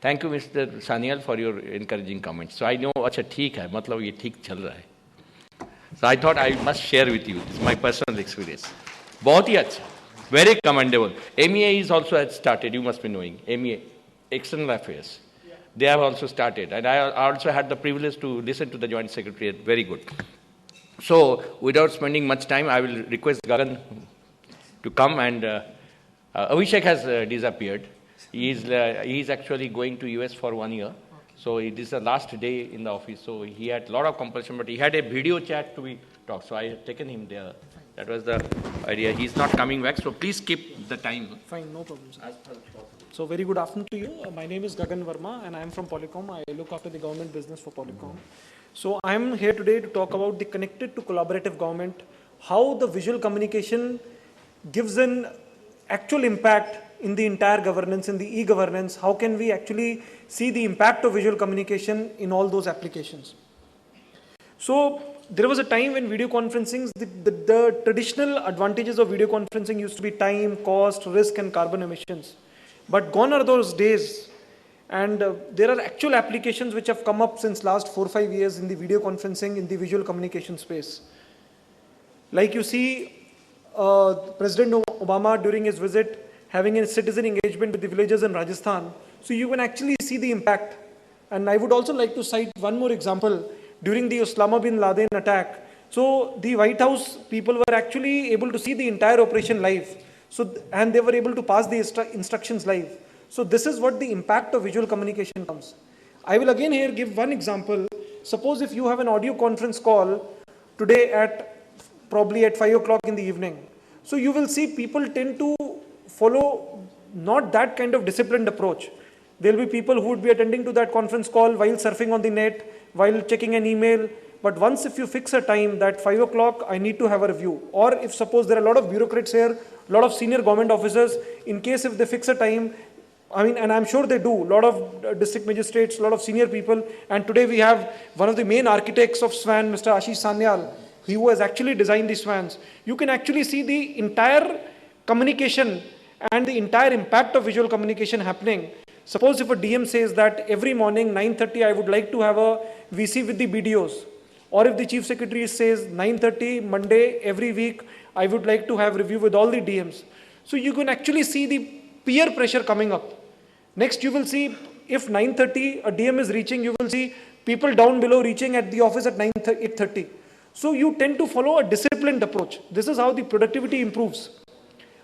Thank you, Mr. Sanyal, for your encouraging comments. So I know, अच्छा ठीक है, मतलब ये ठीक चल रहा है. So I thought I must share with you. This is my personal experience. बहुत ही अच्छा, very commendable. MEA is also had started. You must be knowing MEA, External Affairs. They have also started, and I also had the privilege to listen to the Joint Secretariat. Very good. So without spending much time, I will request Gagan to come, and Abhishek has disappeared. He is actually going to US for 1 year. So it is the last day in the office. So he had a lot of compulsion, but he had a video chat to be talked. So I had taken him there. That was the idea. He's not coming back. So please keep the time.
Fine, no problem, sir. So very good afternoon to you. My name is Gagan Verma and I am from Polycom. I look after the government business for Polycom. So I am here today to talk about the connected to collaborative government, how the visual communication gives an actual impact in the entire governance, in the e-governance. How can we actually see the impact of visual communication in all those applications? So there was a time when video conferencing, the traditional advantages of video conferencing used to be time, cost, risk, and carbon emissions. But gone are those days. And there are actual applications which have come up since last 4 or 5 years in the video conferencing, in the visual communication space. Like you see, President Obama during his visit having a citizen engagement with the villagers in Rajasthan. So you can actually see the impact. And I would also like to cite one more example. During the Osama bin Laden attack, so the White House people were actually able to see the entire operation live. So, and they were able to pass the instructions live. So this is what the impact of visual communication comes. I will again here give one example. Suppose if you have an audio conference call today probably at 5 o'clock in the evening. So you will see people tend to follow not that kind of disciplined approach. There will be people who would be attending to that conference call while surfing on the net, while checking an email. But once if you fix a time that 5 o'clock, I need to have a review. Or if suppose there are a lot of bureaucrats here, a lot of senior government officers, in case if they fix a time, and I'm sure they do, a lot of district magistrates, a lot of senior people. And today we have one of the main architects of SWAN, Mr. Ashish Sanyal, who has actually designed the SWANs. You can actually see the entire communication and the entire impact of visual communication happening. Suppose if a DM says that every morning 9:30 I would like to have a VC with the BDOs, or if the Chief Secretary says 9:30 Monday every week I would like to have review with all the DMs. So you can actually see the peer pressure coming up. Next you will see if 9:30 a DM is reaching, you will see people down below reaching at the office at 8:30. So you tend to follow a disciplined approach. This is how the productivity improves.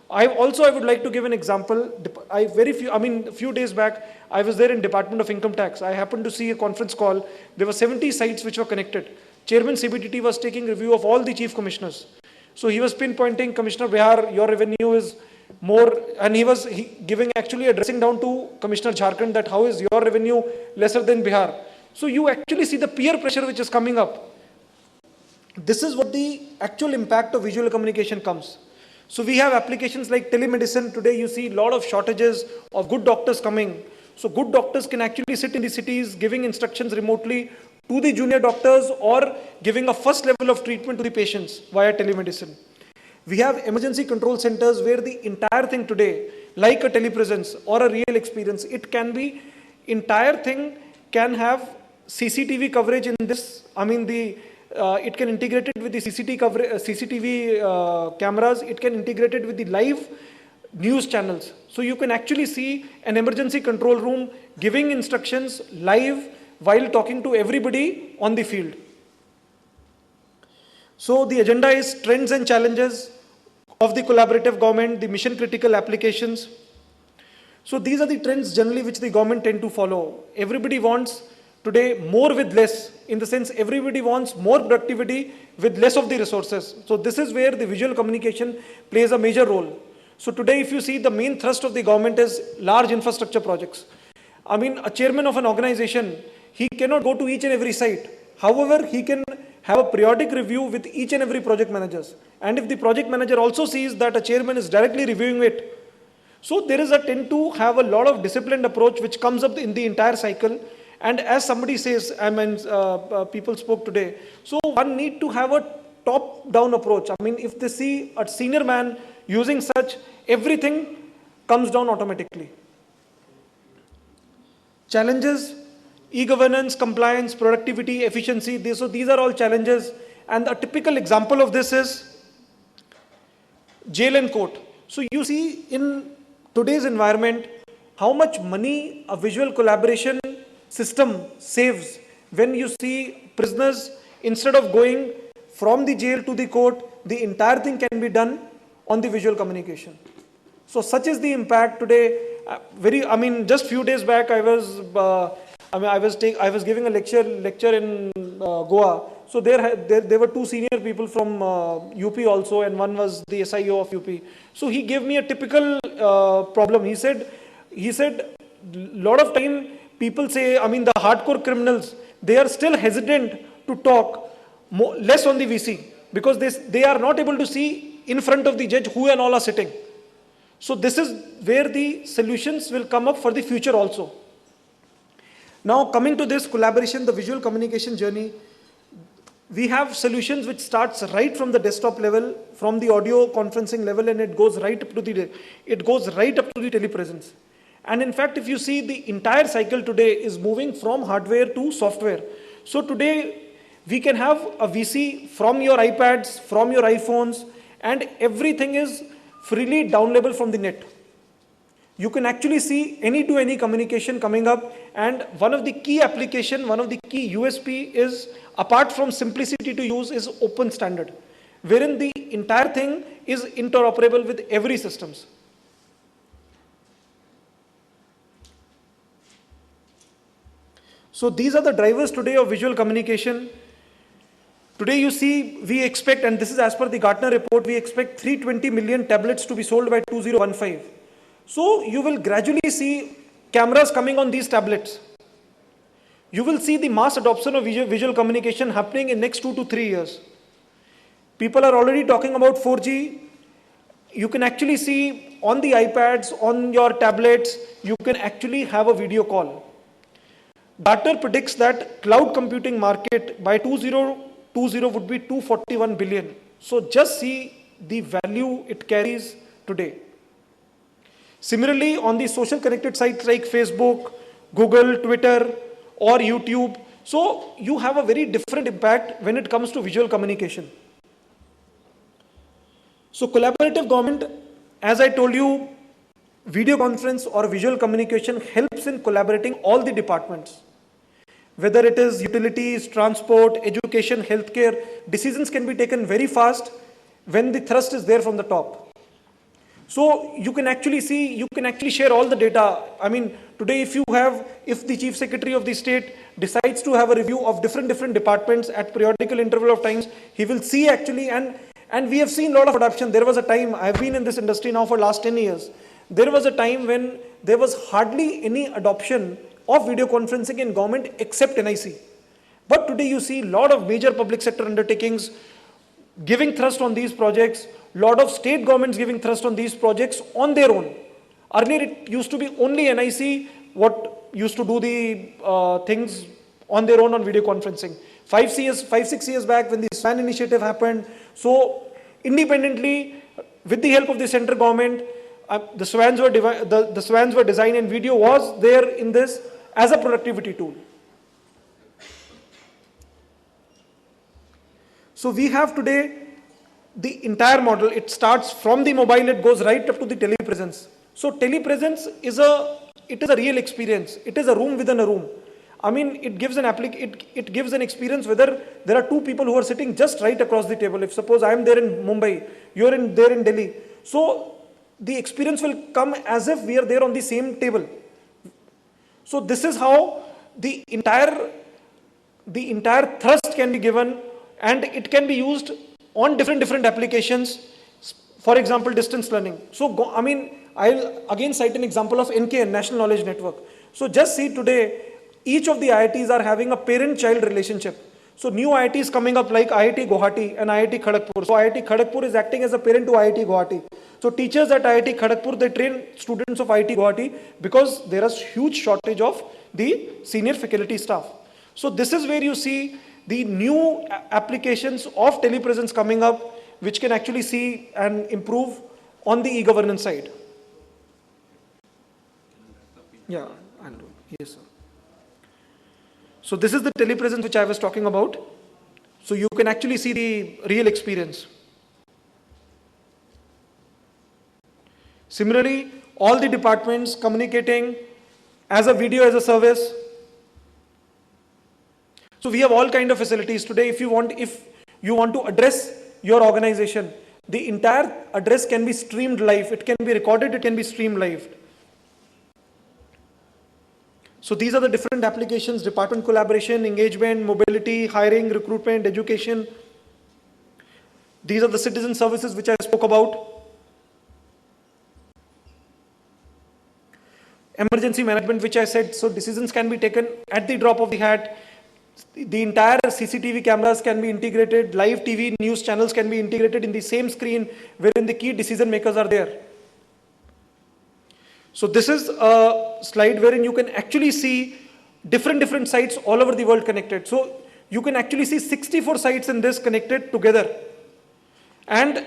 I would like to give an example. A few days back, I was there in Department of Income Tax. I happened to see a conference call. There were 70 sites which were connected. Chairman CBTT was taking review of all the chief commissioners. So he was pinpointing, Commissioner Bihar, your revenue is more, and he was giving actually a dressing down to Commissioner Jharkhand that how is your revenue lesser than Bihar. So you actually see the peer pressure which is coming up. This is what the actual impact of visual communication comes. So we have applications like telemedicine. Today you see a lot of shortages of good doctors coming. So good doctors can actually sit in the cities giving instructions remotely to the junior doctors or giving a first level of treatment to the patients via telemedicine. We have emergency control centers where the entire thing today, like a telepresence or a real experience, it can be, entire thing can have CCTV coverage in this, it can integrate it with the CCTV cameras, it can integrate it with the live news channels. So you can actually see an emergency control room giving instructions live while talking to everybody on the field. So the agenda is trends and challenges of the collaborative government, the mission critical applications. So these are the trends generally which the government tend to follow. Everybody wants today more with less, in the sense everybody wants more productivity with less of the resources. So this is where the visual communication plays a major role. So today if you see, the main thrust of the government is large infrastructure projects. A chairman of an organization, he cannot go to each and every site. However, he can have a periodic review with each and every project managers. And if the project manager also sees that a chairman is directly reviewing it, so there is a tend to have a lot of disciplined approach which comes up in the entire cycle. And as somebody says, people spoke today, so one need to have a top-down approach. If they see a senior man using such, everything comes down automatically. Challenges, e-governance, compliance, productivity, efficiency. So these are all challenges. And a typical example of this is jail and court. So you see in today's environment, how much money a visual collaboration system saves when you see prisoners, instead of going from the jail to the court, the entire thing can be done on the visual communication. So such is the impact today. Just few days back I was giving a lecture in Goa. So there were two senior people from UP also, and one was the SIO of UP. So he gave me a typical problem. He said lot of time people say, the hardcore criminals, they are still hesitant to talk less on the VC because they are not able to see in front of the judge who and all are sitting. So this is where the solutions will come up for the future also. Now coming to this collaboration, the visual communication journey, we have solutions which starts right from the desktop level, from the audio conferencing level, and it goes right up to the telepresence. And in fact, if you see, the entire cycle today is moving from hardware to software. So today, we can have a VC from your iPads, from your iPhones, and everything is freely downloadable from the net. You can actually see any-to-any communication coming up, and one of the key application, one of the key USP is, apart from simplicity to use, is open standard, wherein the entire thing is interoperable with every systems. So these are the drivers today of visual communication. Today you see, we expect, and this is as per the Gartner report, we expect 320 million tablets to be sold by 2015. So you will gradually see cameras coming on these tablets. You will see the mass adoption of visual communication happening in next 2 to 3 years. People are already talking about 4G. You can actually see on the iPads, on your tablets, you can actually have a video call. Gartner predicts that cloud computing market by 2020 would be 241 billion. So just see the value it carries today. Similarly, on the social connected sites like Facebook, Google, Twitter, or YouTube, so you have a very different impact when it comes to visual communication. So collaborative government, as I told you, video conference or visual communication helps in collaborating all the departments. Whether it is utilities, transport, education, healthcare, decisions can be taken very fast when the thrust is there from the top. So you can actually see, you can actually share all the data. I mean, today if the Chief Secretary of the state decides to have a review of different departments at periodical interval of times, he will see actually, and we have seen a lot of adoption. There was a time, I've been in this industry now for last 10 years. There was a time when there was hardly any adoption of video conferencing in government except NIC. But today you see a lot of major public sector undertakings giving thrust on these projects, lot of state governments giving thrust on these projects on their own. Earlier it used to be only NIC what used to do the things on their own on video conferencing. 5-6 years back when the SWAN initiative happened, so independently with the help of the central government, the swans were designed and video was there in this as a productivity tool. So we have today the entire model. It starts from the mobile, it goes right up to the telepresence. So telepresence is a real experience. It is a room within a room. I mean, it gives an experience whether there are two people who are sitting just right across the table. If suppose I am there in Mumbai, you are there in Delhi. So the experience will come as if we are there on the same table. So this is how the entire thrust can be given, and it can be used on different applications. For example, distance learning. So I mean, I'll again cite an example of NKN, National Knowledge Network. So just see today, each of the IITs are having a parent-child relationship. So new IITs coming up like IIT Guwahati and IIT Kharagpur. So IIT Kharagpur is acting as a parent to IIT Guwahati. So teachers at IIT Kharagpur, they train students of IIT Guwahati because there is huge shortage of the senior faculty staff. So this is where you see the new applications of telepresence coming up, which can actually see and improve on the e-governance side. Yeah, I'll do it. Yes, sir. So this is the telepresence which I was talking about. So you can actually see the real experience. Similarly, all the departments communicating as a video as a service. So we have all kind of facilities today. If you want to address your organization, the entire address can be streamed live. It can be recorded, it can be streamed live. So these are the different applications: department collaboration, engagement, mobility, hiring, recruitment, education. These are the citizen services which I spoke about. Emergency management, which I said, so decisions can be taken at the drop of the hat. The entire CCTV cameras can be integrated, live TV news channels can be integrated in the same screen wherein the key decision makers are there. So this is a slide wherein you can actually see different sites all over the world connected. So you can actually see 64 sites in this connected together. And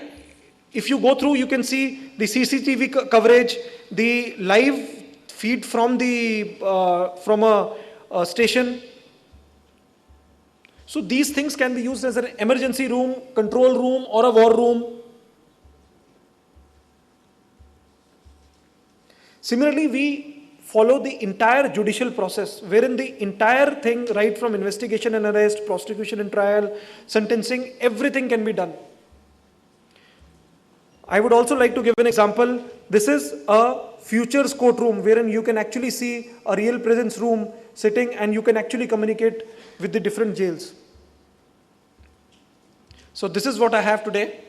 if you go through, you can see the CCTV coverage, the live feed from a station. So these things can be used as an emergency room, control room, or a war room. Similarly, we follow the entire judicial process, wherein the entire thing, right from investigation and arrest, prosecution and trial, sentencing, everything can be done. I would also like to give an example. This is a futures courtroom, wherein you can actually see a real presence room sitting, and you can actually communicate with the different jails. So this is what I have today.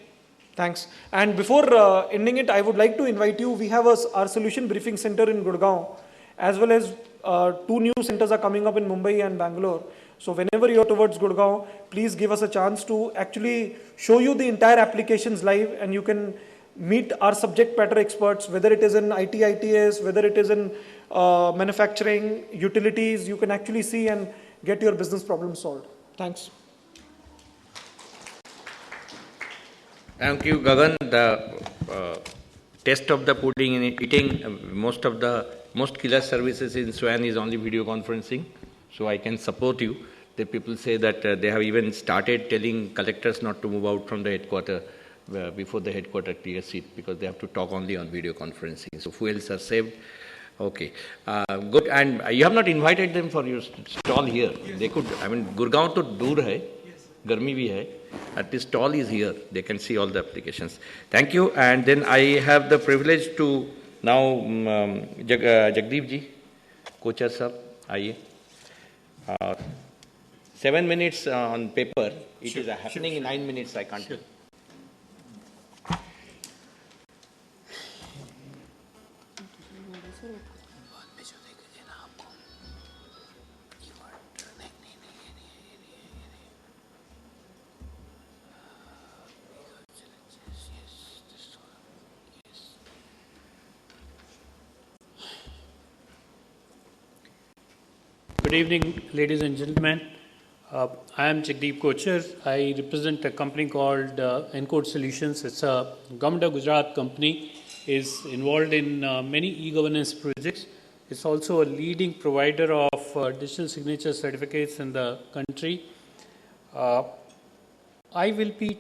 Thanks. And before ending it, I would like to invite you. We have our solution briefing center in Gurgaon, as well as 2 new centers are coming up in Mumbai and Bangalore. So whenever you're towards Gurgaon, please give us a chance to actually show you the entire applications live, and you can meet our subject matter experts, whether it is in IT, ITS, whether it is in manufacturing, utilities. You can actually see and get your business problem solved. Thanks.
Thank you, Gagan. The test of the pudding in eating, most killer services in SWAN is only video conferencing. So I can support you. The people say that they have even started telling collectors not to move out from the headquarters before the headquarters clears seat, because they have to talk only on video conferencing. So fuels are saved. Okay, good. And you have not invited them for your stall here. They could. I mean, Gurgaon to dur hai, garmi bhi hai. At least stall is here. They can see all the applications. Thank you. And then I have the privilege to now Jagdeep ji, Kochar sir, aye. 7 minutes on paper. It is happening in 9 minutes. I can't.
Good evening, ladies and gentlemen. I am Jagdeep Kochar. I represent a company called Encode Solutions. It's a Government of Gujarat company, is involved in many e-governance projects. It's also a leading provider of digital signature certificates in the country. I will be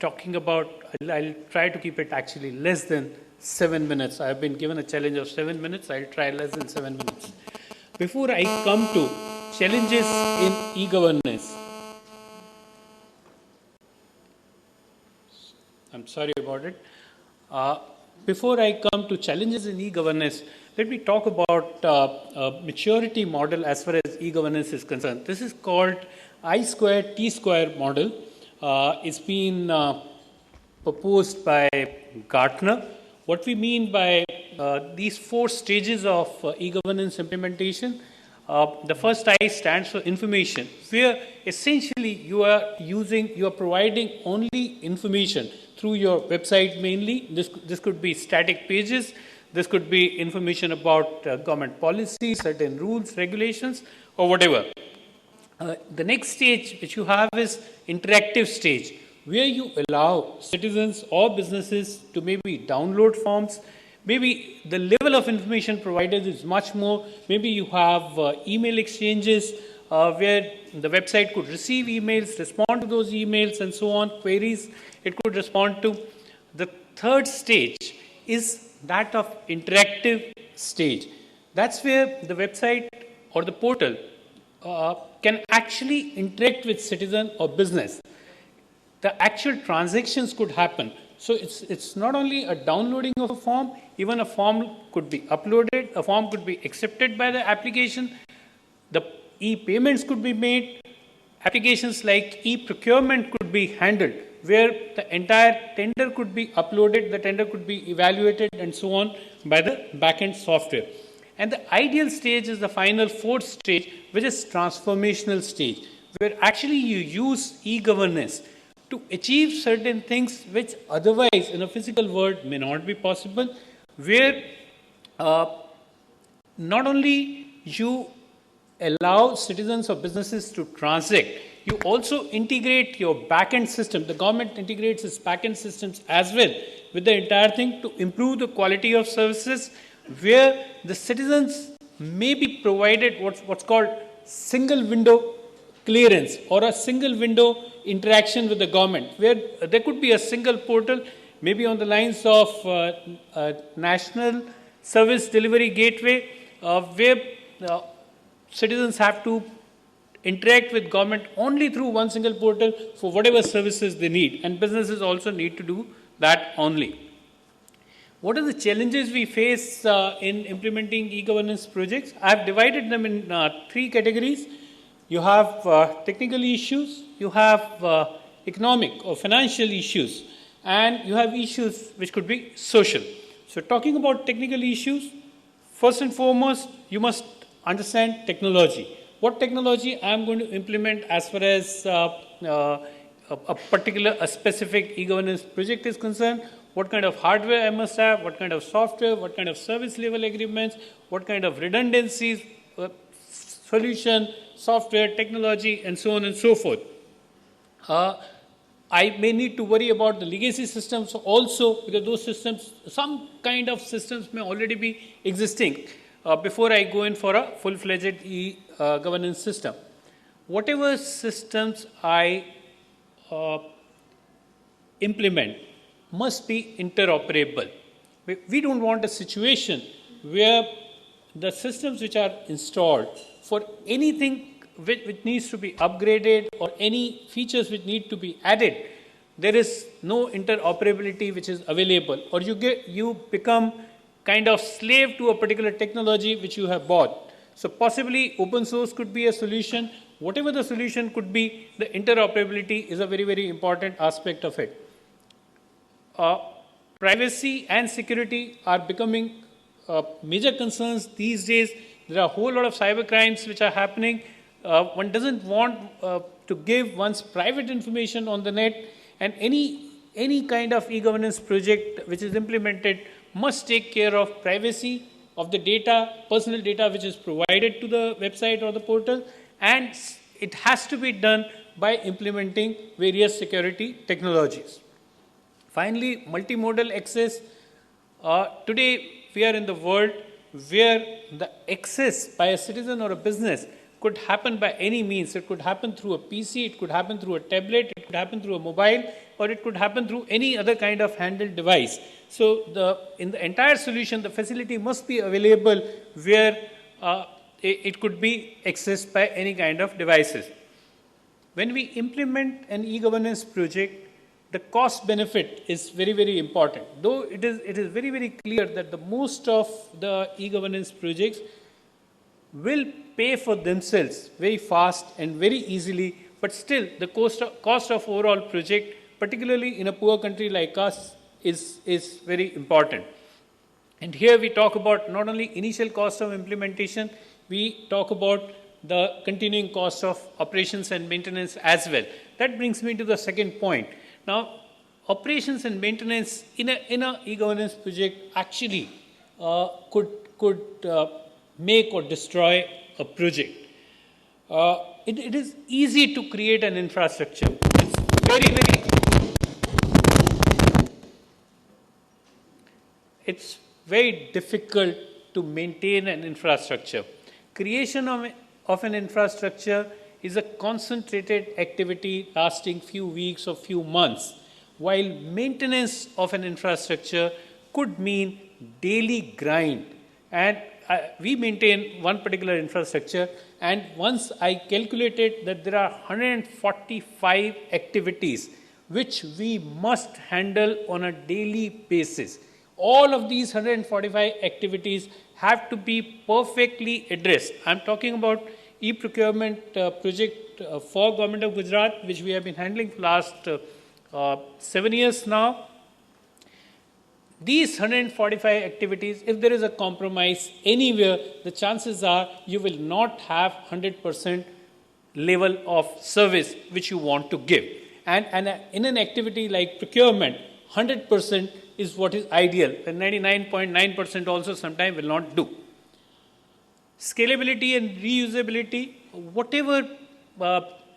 talking about, I'll try to keep it actually less than 7 minutes. I have been given a challenge of 7 minutes. I'll try less than 7 minutes. Before I come to challenges in e-governance, I'm sorry about it. Before I come to challenges in e-governance, let me talk about a maturity model as far as e-governance is concerned. This is called I square T square model. It's been proposed by Gartner. What we mean by these 4 stages of e-governance implementation, the first I stands for information, where essentially you are providing only information through your website mainly. This could be static pages, this could be information about government policies, certain rules, regulations, or whatever. The next stage which you have is interactive stage, where you allow citizens or businesses to maybe download forms. Maybe the level of information provided is much more. Maybe you have email exchanges where the website could receive emails, respond to those emails, and so on, queries it could respond to. The third stage is that of interactive stage. That's where the website or the portal can actually interact with citizen or business. The actual transactions could happen. So it's not only a downloading of a form, even a form could be uploaded, a form could be accepted by the application, the e-payments could be made, applications like e-procurement could be handled, where the entire tender could be uploaded, the tender could be evaluated, and so on by the back-end software. And the ideal stage is the final 4th stage, which is transformational stage, where actually you use e-governance to achieve certain things which otherwise in a physical world may not be possible, where not only you allow citizens or businesses to transact, you also integrate your back-end system. The government integrates its back-end systems as well with the entire thing to improve the quality of services, where the citizens may be provided what's called single window clearance or a single window interaction with the government, where there could be a single portal, maybe on the lines of National Service Delivery Gateway, where citizens have to interact with government only through one single portal for whatever services they need, and businesses also need to do that only. What are the challenges we face in implementing e-governance projects? I have divided them in three categories. You have technical issues, you have economic or financial issues, and you have issues which could be social. So talking about technical issues, first and foremost, you must understand technology. What technology I am going to implement as far as a specific e-governance project is concerned, what kind of hardware I must have, what kind of software, what kind of service level agreements, what kind of redundancies, solution, software, technology, and so on and so forth. I may need to worry about the legacy systems also, because those systems, some kind of systems may already be existing before I go in for a full-fledged e-governance system. Whatever systems I implement must be interoperable. We don't want a situation where the systems which are installed for anything which needs to be upgraded or any features which need to be added, there is no interoperability which is available, or you become kind of slave to a particular technology which you have bought. So possibly open source could be a solution. Whatever the solution could be, the interoperability is a very, very important aspect of it. Privacy and security are becoming major concerns these days. There are a whole lot of cyber crimes which are happening. One doesn't want to give one's private information on the net, and any kind of e-governance project which is implemented must take care of privacy of the data, personal data which is provided to the website or the portal, and it has to be done by implementing various security technologies. Finally, multimodal access. Today, we are in the world where the access by a citizen or a business could happen by any means. It could happen through a PC, it could happen through a tablet, it could happen through a mobile, or it could happen through any other kind of handheld device. So in the entire solution, the facility must be available where it could be accessed by any kind of devices. When we implement an e-governance project, the cost benefit is very, very important. Though it is very, very clear that the most of the e-governance projects will pay for themselves very fast and very easily, but still the cost of overall project, particularly in a poor country like us, is very important. And here we talk about not only initial cost of implementation, we talk about the continuing cost of operations and maintenance as well. That brings me to the second point. Now, operations and maintenance in a e-governance project actually could make or destroy a project. It is easy to create an infrastructure. It's very difficult to maintain an infrastructure. Creation of an infrastructure is a concentrated activity lasting few weeks or few months, while maintenance of an infrastructure could mean daily grind. And we maintain one particular infrastructure, and once I calculated that there are 145 activities which we must handle on a daily basis. All of these 145 activities have to be perfectly addressed. I'm talking about e-procurement project for Government of Gujarat, which we have been handling for last 7 years now. These 145 activities, if there is a compromise anywhere, the chances are you will not have 100% level of service which you want to give. And in an activity like procurement, 100% is what is ideal, and 99.9% also sometimes will not do. Scalability and reusability, whatever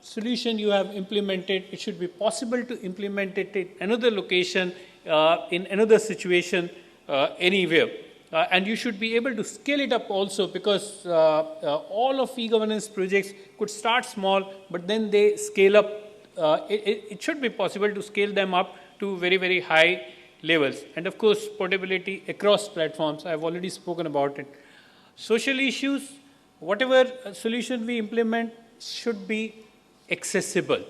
solution you have implemented, it should be possible to implement it in another location, in another situation, anywhere. and you should be able to scale it up also, because all of e-governance projects could start small, but then they scale up. It should be possible to scale them up to very, very high levels. And of course, portability across platforms, I've already spoken about it. Social issues, whatever solution we implement should be accessible.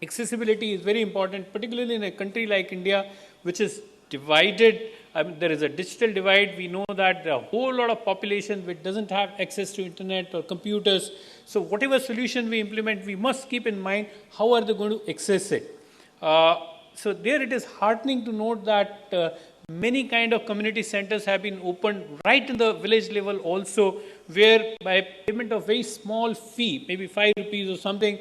Accessibility is very important, particularly in a country like India, which is divided. There is a digital divide. We know that there are a whole lot of population which doesn't have access to internet or computers. So whatever solution we implement, we must keep in mind how are they going to access it. So there it is heartening to note that many kind of community centers have been opened right in the village level also, where by payment of very small fee, maybe 5 rupees or something,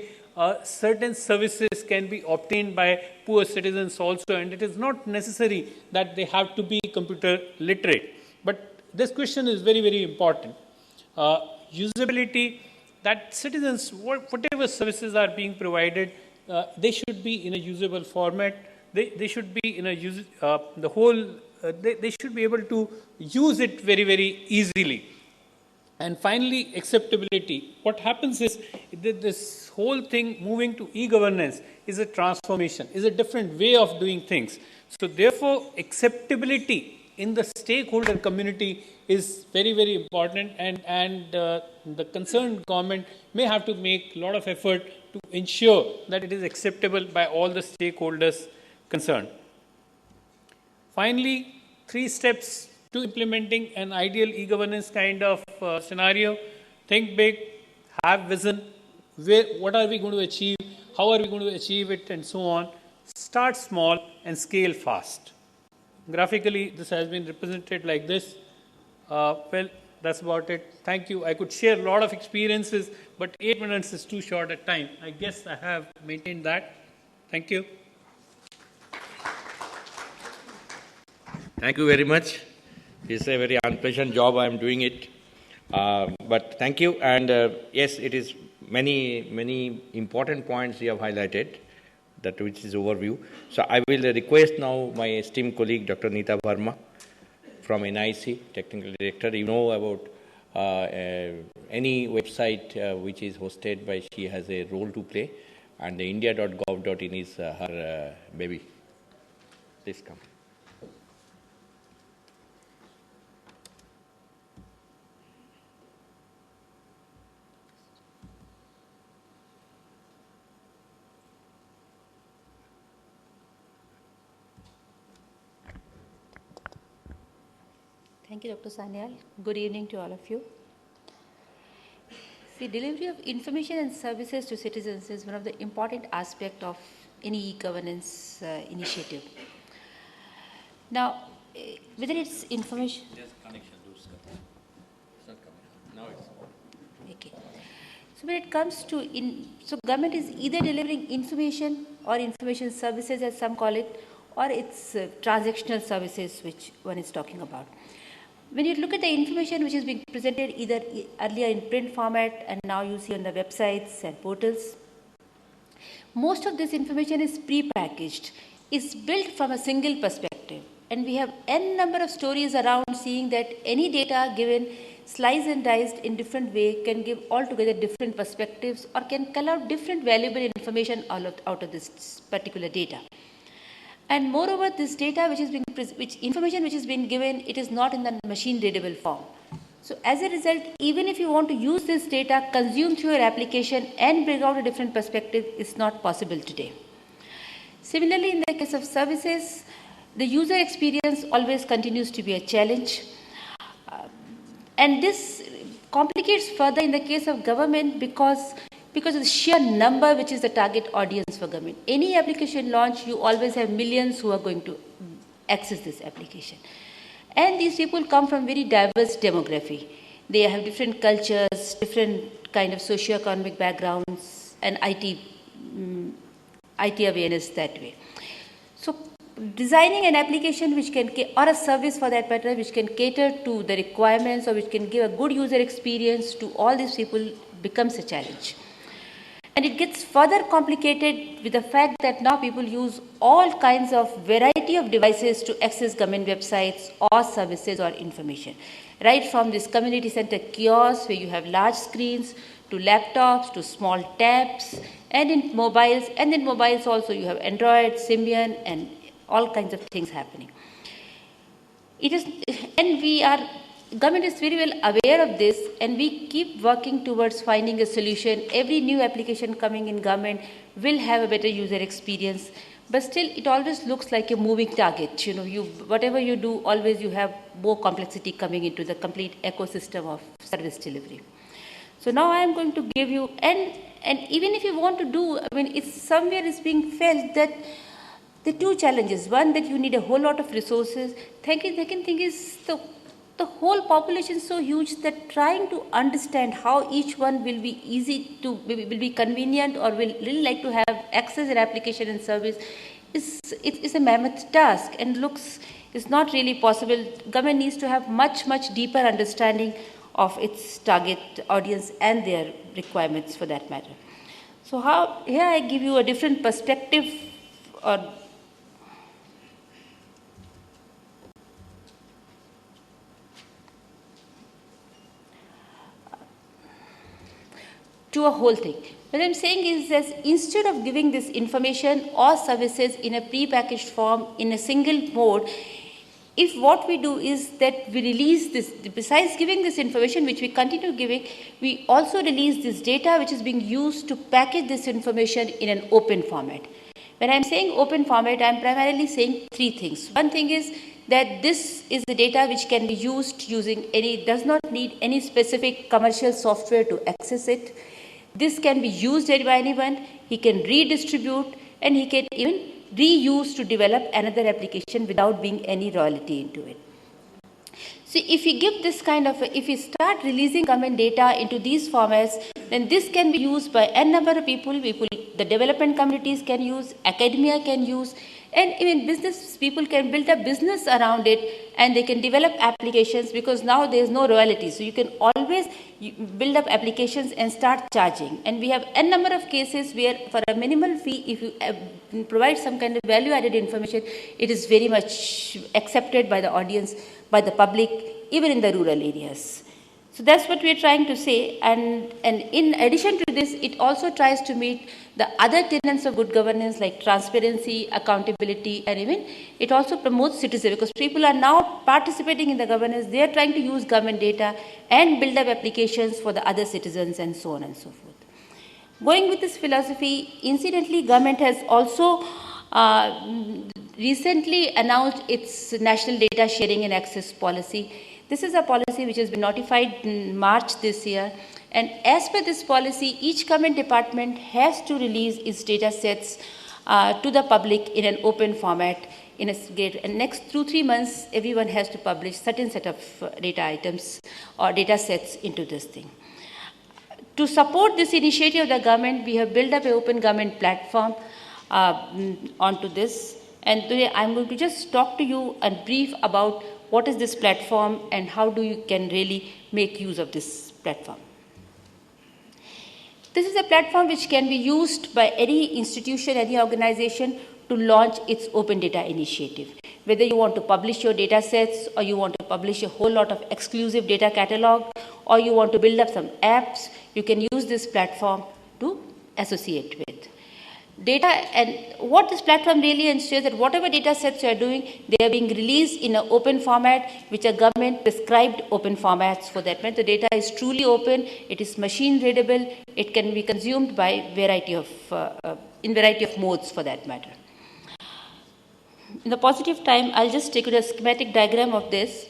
certain services can be obtained by poor citizens also, and it is not necessary that they have to be computer literate. But this question is very, very important. Usability, that citizens, whatever services are being provided, they should be in a usable format. They should be in a they should be able to use it very, very easily. And finally, acceptability. What happens is this whole thing moving to e-governance is a transformation, is a different way of doing things. So therefore, acceptability in the stakeholder community is very, very important, and the concerned government may have to make a lot of effort to ensure that it is acceptable by all the stakeholders concerned. Finally, 3 steps to implementing an ideal e-governance kind of scenario. Think big, have vision, what are we going to achieve, how are we going to achieve it, and so on. Start small and scale fast. Graphically, this has been represented like this. Well, that's about it. Thank you. I could share a lot of experiences, but 8 minutes is too short a time. I guess I have maintained that. Thank you.
Thank you very much. It's a very unpleasant job. I am doing it. But thank you. And yes, it is many important points you have highlighted, that which is overview. So I will request now my esteemed colleague, Dr. Neeta Verma from NIC, Technical Director. You know about any website which is hosted by, she has a role to play. And the india.gov.in is her baby. Please come.
Thank you, Dr. Sanyal. Good evening to all of you. See, delivery of information and services to citizens is one of the important aspects of any e-governance initiative. Now, whether it's information...
There's connection. It's not coming. Now it's...
Okay. So when it comes to... So government is either delivering information or information services, as some call it, or it's transactional services, which one is talking about. When you look at the information which is being presented either earlier in print format and now you see on the websites and portals, most of this information is pre-packaged. It's built from a single perspective. And we have n number of stories around seeing that any data given sliced and diced in different way can give altogether different perspectives or can call out different valuable information out of this particular data. And moreover, this data information which is being given, it is not in the machine readable form. So as a result, even if you want to use this data, consume through your application and bring out a different perspective, is not possible today. Similarly, in the case of services, the user experience always continues to be a challenge. And this complicates further in the case of government because of the sheer number which is the target audience for government. Any application launch, you always have millions who are going to access this application. And these people come from very diverse demography. They have different cultures, different kind of socio-economic backgrounds, and IT awareness that way. So designing an application which can, or a service for that matter, which can cater to the requirements or which can give a good user experience to all these people becomes a challenge. And it gets further complicated with the fact that now people use all kinds of variety of devices to access government websites or services or information. Right from this community center kiosks where you have large screens, to laptops, to small tabs, and in mobiles, and in mobiles also you have Android, Symbian, and all kinds of things happening. It is, and government is very well aware of this, and we keep working towards finding a solution. Every new application coming in government will have a better user experience, but still it always looks like a moving target. Whatever you do, always you have more complexity coming into the complete ecosystem of service delivery. So now I am going to give you, and even if you want to do, it's somewhere is being felt that the two challenges. One, that you need a whole lot of resources. Second thing is the whole population is so huge that trying to understand how each one will be convenient or will really like to have access and application and service is a mammoth task and is not really possible. Government needs to have much deeper understanding of its target audience and their requirements for that matter. So here I give you a different perspective to a whole thing. What I'm saying is that instead of giving this information or services in a pre-packaged form in a single mode, if what we do is that we release this, besides giving this information, which we continue giving, we also release this data which is being used to package this information in an open format. When I'm saying open format, I'm primarily saying three things. One thing is that this is the data which can be used does not need any specific commercial software to access it. This can be used by anyone, he can redistribute, and he can even reuse to develop another application without being any royalty into it. So if we give this if we start releasing government data into these formats, then this can be used by n number of people, the development communities can use, academia can use, and even business people can build a business around it, and they can develop applications because now there is no royalty. So you can always build up applications and start charging. And we have n number of cases where for a minimal fee, if you provide some kind of value-added information, it is very much accepted by the audience, by the public, even in the rural areas. So that's what we are trying to say. And in addition to this, it also tries to meet the other tenets of good governance like transparency, accountability, and even it also promotes citizenship because people are now participating in the governance. They are trying to use government data and build up applications for the other citizens and so on and so forth. Going with this philosophy, incidentally, government has also recently announced its national data sharing and access policy. This is a policy which has been notified in March this year. And as per this policy, each government department has to release its data sets to the public in an open format. And next 2-3 months, everyone has to publish certain set of data items or data sets into this thing. To support this initiative of the government, we have built up an open government platform onto this. And today I'm going to just talk to you and brief about what is this platform and how you can really make use of this platform. This is a platform which can be used by any institution, any organization to launch its open data initiative. Whether you want to publish your data sets or you want to publish a whole lot of exclusive data catalog or you want to build up some apps, you can use this platform to associate with. Data and what this platform really ensures that whatever data sets you are doing, they are being released in an open format, which are government prescribed open formats for that. The data is truly open, it is machine readable, it can be consumed by in variety of modes for that matter. In the positive time, I'll just take you to a schematic diagram of this.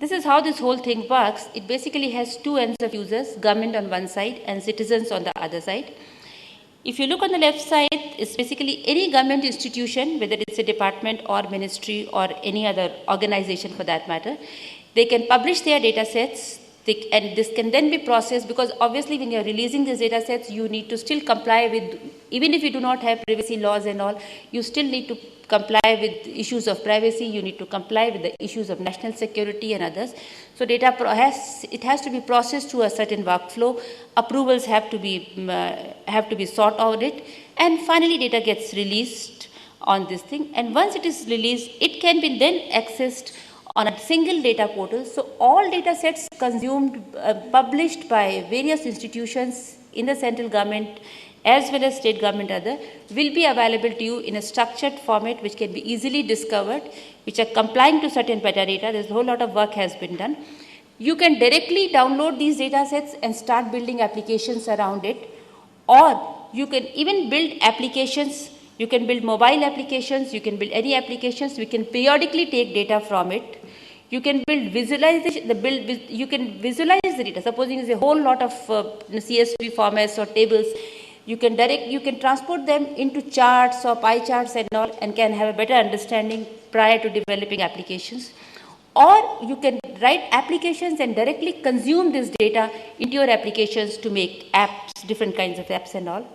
This is how this whole thing works. It basically has two ends of users, government on one side and citizens on the other side. If you look on the left side, it's basically any government institution, whether it's a department or ministry or any other organization for that matter. They can publish their data sets And this can then be processed, because obviously when you're releasing these data sets, you need to still comply with, even if you do not have privacy laws and all, you still need to comply with issues of privacy, you need to comply with the issues of national security and others. So data has to be processed through a certain workflow, approvals have to be sought on it, and finally data gets released on this thing. And once it is released, it can be then accessed on a single data portal. So all data sets consumed, published by various institutions in the central government as well as state government other, will be available to you in a structured format which can be easily discovered, which are complying to certain metadata. There's a whole lot of work has been done. You can directly download these data sets and start building applications around it, or you can even build applications. You can build mobile applications, you can build any applications, we can periodically take data from it. You can build visualization, you can visualize the data. Supposing there's a whole lot of CSV formats or tables, you can transport them into charts or pie charts and all, and can have a better understanding prior to developing applications. Or you can write applications and directly consume this data into your applications to make apps, different kinds of apps and all.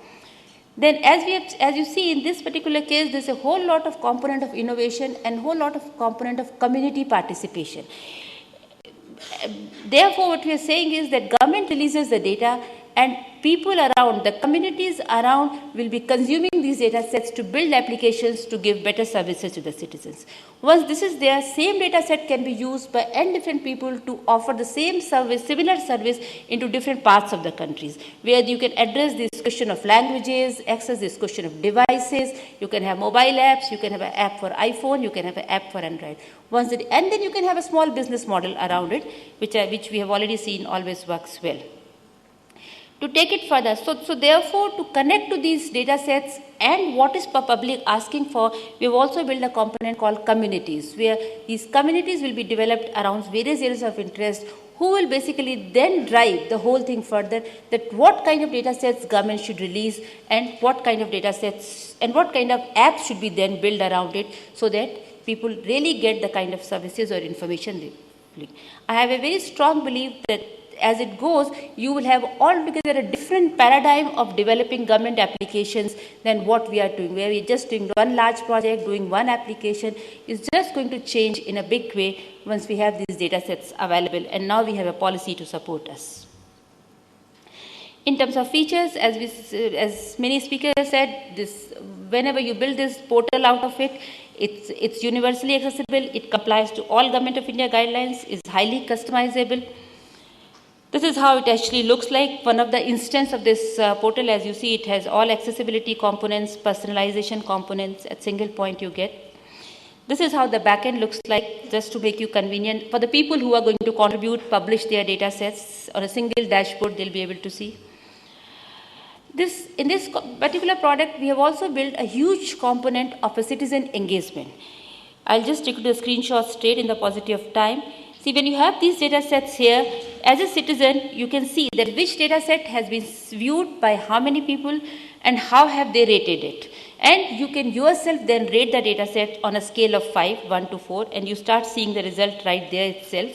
Then as you see in this particular case, there's a whole lot of component of innovation and whole lot of component of community participation. Therefore, what we are saying is that government releases the data, and people around, the communities around, will be consuming these data sets to build applications to give better services to the citizens. Once this is there, same data set can be used by n different people to offer the same service, similar service into different parts of the countries, where you can address this question of languages, access this question of devices, you can have mobile apps, you can have an app for iPhone, you can have an app for Android. And then you can have a small business model around it, which we have already seen always works well. To take it further, so therefore, to connect to these data sets and what is public asking for, we have also built a component called communities, where these communities will be developed around various areas of interest, who will basically then drive the whole thing further, that what kind of data sets government should release, and what kind of data sets and what kind of apps should be then built around it, so that people really get the kind of services or information they need. I have a very strong belief that as it goes, you will have altogether a different paradigm of developing government applications than what we are doing, where we are just doing one large project, doing one application. Is just going to change in a big way once we have these data sets available, and now we have a policy to support us. In terms of features, as many speakers said, whenever you build this portal out of it, it's universally accessible, it complies to all Government of India guidelines, is highly customizable. This is how it actually looks like. One of the instances of this portal, as you see, it has all accessibility components, personalization components at single point you get. This is how the backend looks like, just to make you convenient. For the people who are going to contribute, publish their data sets on a single dashboard, they'll be able to see. In this particular product, we have also built a huge component of a citizen engagement. I'll just take the screenshot straight in the paucity of time. See, when you have these data sets here, as a citizen, you can see that which data set has been viewed by how many people and how have they rated it. And you can yourself then rate the data set on a scale of 5, 1 to 4, and you start seeing the result right there itself.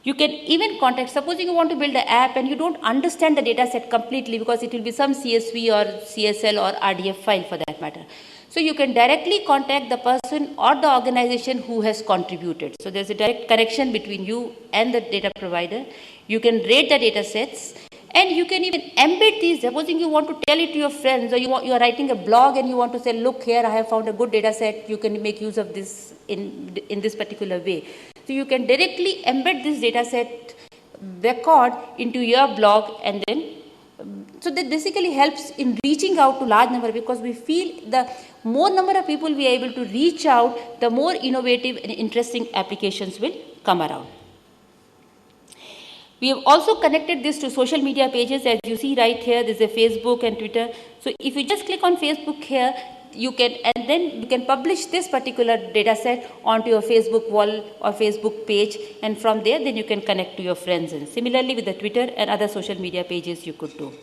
You can even contact, supposing you want to build an app and you don't understand the data set completely, because it will be some CSV or CSL or RDF file for that matter. So you can directly contact the person or the organization who has contributed. So there's a direct connection between you and the data provider. You can rate the data sets, and you can even embed these. Supposing you want to tell it to your friends, or you are writing a blog and you want to say, look here, I have found a good data set, you can make use of this in this particular way. So you can directly embed this data set record into your blog, and then so that basically helps in reaching out to large number, because we feel the more number of people we are able to reach out, the more innovative and interesting applications will come around. We have also connected this to social media pages. As you see right here, there's a Facebook and Twitter. So if you just click on Facebook here, you can publish this particular data set onto your Facebook wall or Facebook page, and from there then you can connect to your friends. And similarly with the Twitter and other social media pages you could do.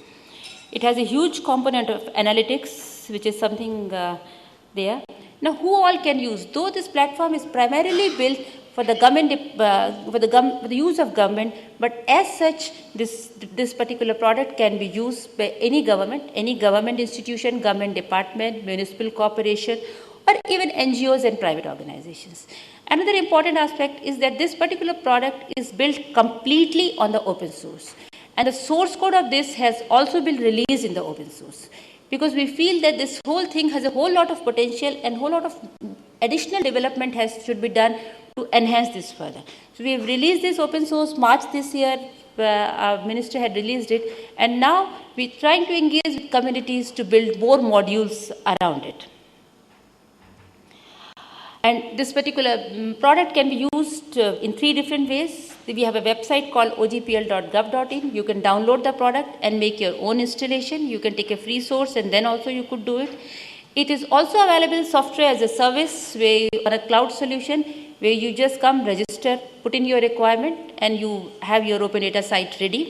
It has a huge component of analytics, which is something there. Now, who all can use? Though this platform is primarily built for the government, for the use of government, but as such, this particular product can be used by any government institution, government department, municipal corporation, or even NGOs and private organizations. Another important aspect is that this particular product is built completely on the open source. And the source code of this has also been released in the open source, because we feel that this whole thing has a whole lot of potential and whole lot of additional development should be done to enhance this further. So we have released this open source March this year. Our minister had released it, and now we're trying to engage with communities to build more modules around it. And this particular product can be used in 3 different ways. We have a website called ogpl.gov.in. You can download the product and make your own installation. You can take a free source and then also you could do it. It is also available software as a service on a cloud solution where you just come, register, put in your requirement, and you have your open data site ready.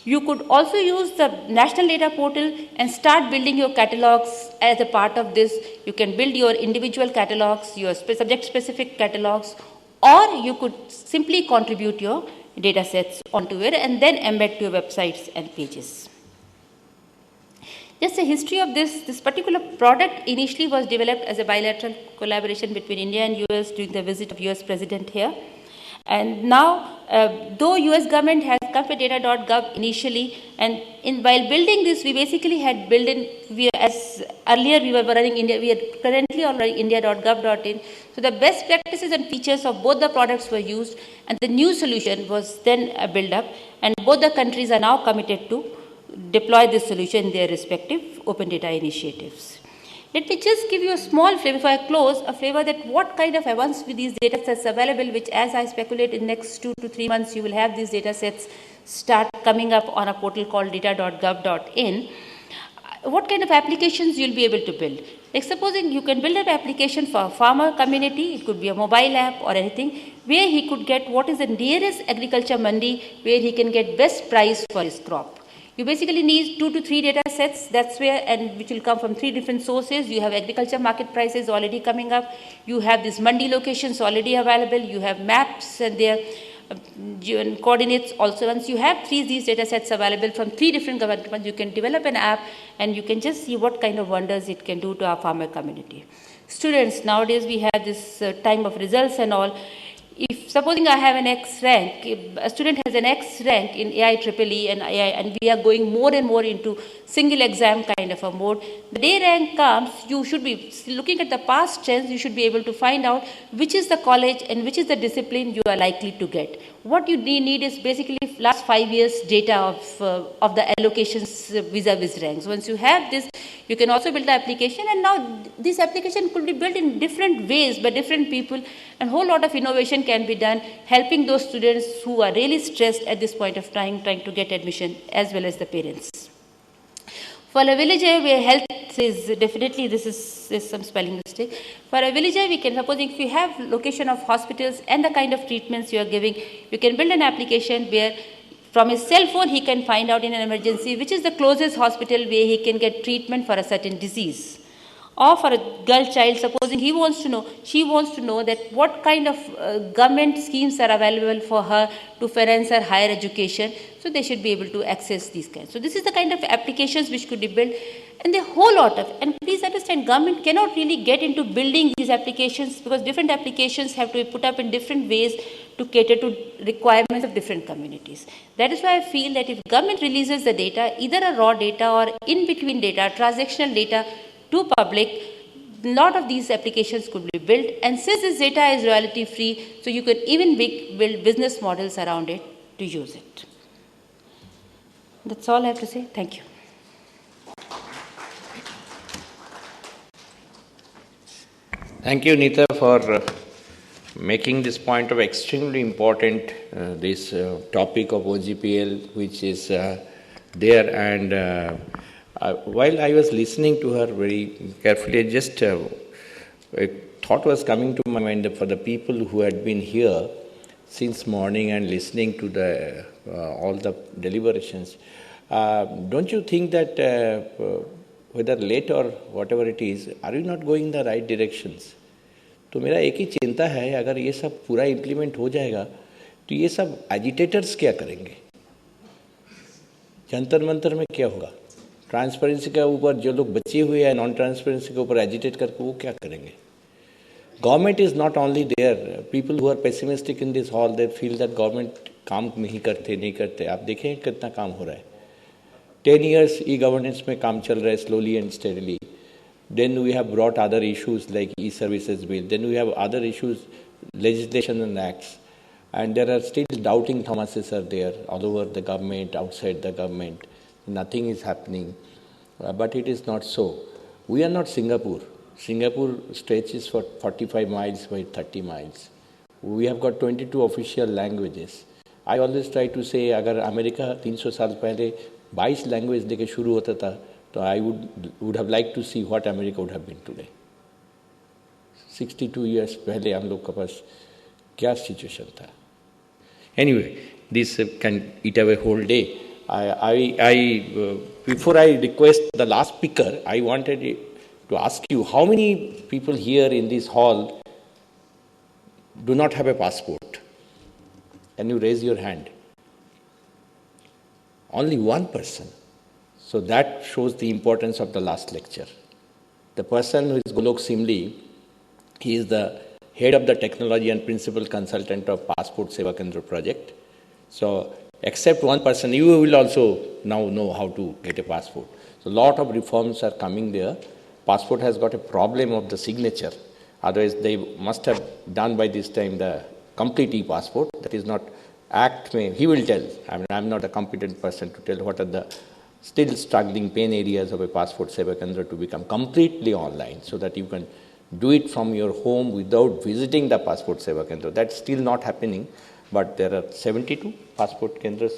You could also use the National Data Portal and start building your catalogs as a part of this. You can build your individual catalogs, your subject-specific catalogs, or you could simply contribute your data sets onto it and then embed to your websites and pages. Just a history of this particular product initially was developed as a bilateral collaboration between India and US during the visit of US President here. And now, though US government has come with data.gov initially, and while building this, we basically had built in, earlier we were running India, we are currently on india.gov.in. So the best practices and features of both the products were used, and the new solution was then built up, and both the countries are now committed to deploy this solution in their respective open data initiatives. Let me just give you a small flavor, before I close, a flavor that what kind of advance with these data sets available, which as I speculate in the next 2 to 3 months, you will have these data sets start coming up on a portal called data.gov.in. What kind of applications you'll be able to build? Like supposing you can build an application for a farmer community, it could be a mobile app or anything, where he could get what is the nearest agriculture mandi, where he can get best price for his crop. You basically need 2 to 3 data sets, that's where, and which will come from 3 different sources. You have agriculture market prices already coming up. You have these mandi locations already available. You have maps and their coordinates also. Once you have these data sets available from 3 different governments, you can develop an app and you can just see what kind of wonders it can do to our farmer community. Students, nowadays we have this time of results and all. If supposing I have an X rank, if a student has an X rank in IEEE and AI, and we are going more and more into single exam kind of a mode, the day rank comes, you should be looking at the past trends, you should be able to find out which is the college and which is the discipline you are likely to get. What you need is basically last 5 years data of the allocations vis-a-vis ranks. Once you have this, you can also build the application, and now this application could be built in different ways by different people, and a whole lot of innovation can be done, helping those students who are really stressed at this point of time, trying to get admission, as well as the parents. For a villager where health is definitely, there's some spelling mistake. For a villager, we can, supposing if you have location of hospitals and the kind of treatments you are giving, you can build an application where from his cell phone he can find out in an emergency which is the closest hospital where he can get treatment for a certain disease. Or for a girl child, supposing she wants to know that what kind of government schemes are available for her to finance her higher education, so they should be able to access these kinds. So this is the kind of applications which could be built, and the whole lot of, and please understand, government cannot really get into building these applications because different applications have to be put up in different ways to cater to requirements of different communities. That is why I feel that if government releases the data, either a raw data or in-between data, transactional data, to public, a lot of these applications could be built, and since this data is royalty free, so you can even build business models around it to use it. That's all I have to say. Thank you.
Thank you, Neeta, for making this point of extremely important, this topic of OGPL, which is there, and while I was listening to her very carefully, just a thought was coming to my mind for the people who had been here since morning and listening to the all the deliberations. Don't you think that whether late or whatever it is, are you not going in the right directions तो मेरा एक ही चिंता है, अगर ये सब पूरा implement हो जाएगा तो ये सब एजिटेटर्स क्या करेंगे, जंतर मंतर में क्या होगा, ट्रांसपेरेंसी के ऊपर जो लोग बचे हुए हैं नॉन ट्रांसपेरेंसी के ऊपर एजिटेट करके वो क्या करेंगे. Government is not only there, people who are pessimistic in this hall they feel that government काम नहीं करते. आप देखें कितना काम हो रहा है. 10 years e-governance में काम चल रहा है slowly and steadily. Then we have brought other issues like e-services bill. Then we have other issues, legislation and acts. And there are still doubting Thomases are there all over the government, outside the government. Nothing is happening. But it is not so. We are not Singapore. Singapore stretches for 45 miles by 30 miles. We have got 22 official languages. I always try to say, अगर America 300 साल पहले 22 language लेके शुरू होता था, तो I would have liked to see what America would have been today. 62 years पहले हम लोग के पास क्या सिचुएशन था. Anyway, this can eat away whole day. Before I request the last speaker, I wanted to ask you, how many people here in this hall do not have a passport? Can you raise your hand? Only one person. So that shows the importance of the last lecture. The person who is Golok Simli, he is the head of the technology and principal consultant of Passport Seva Kendra project. So except one person, you will also now know how to get a passport. So a lot of reforms are coming there. Passport has got a problem of the signature. Otherwise, they must have done by this time the complete e-passport. That is not act. He will tell. I'm not a competent person to tell what are the still struggling pain areas of a Passport Seva Kendra to become completely online, so that you can do it from your home without visiting the Passport Seva Kendra. That's still not happening, but there are 72 Passport Kendras.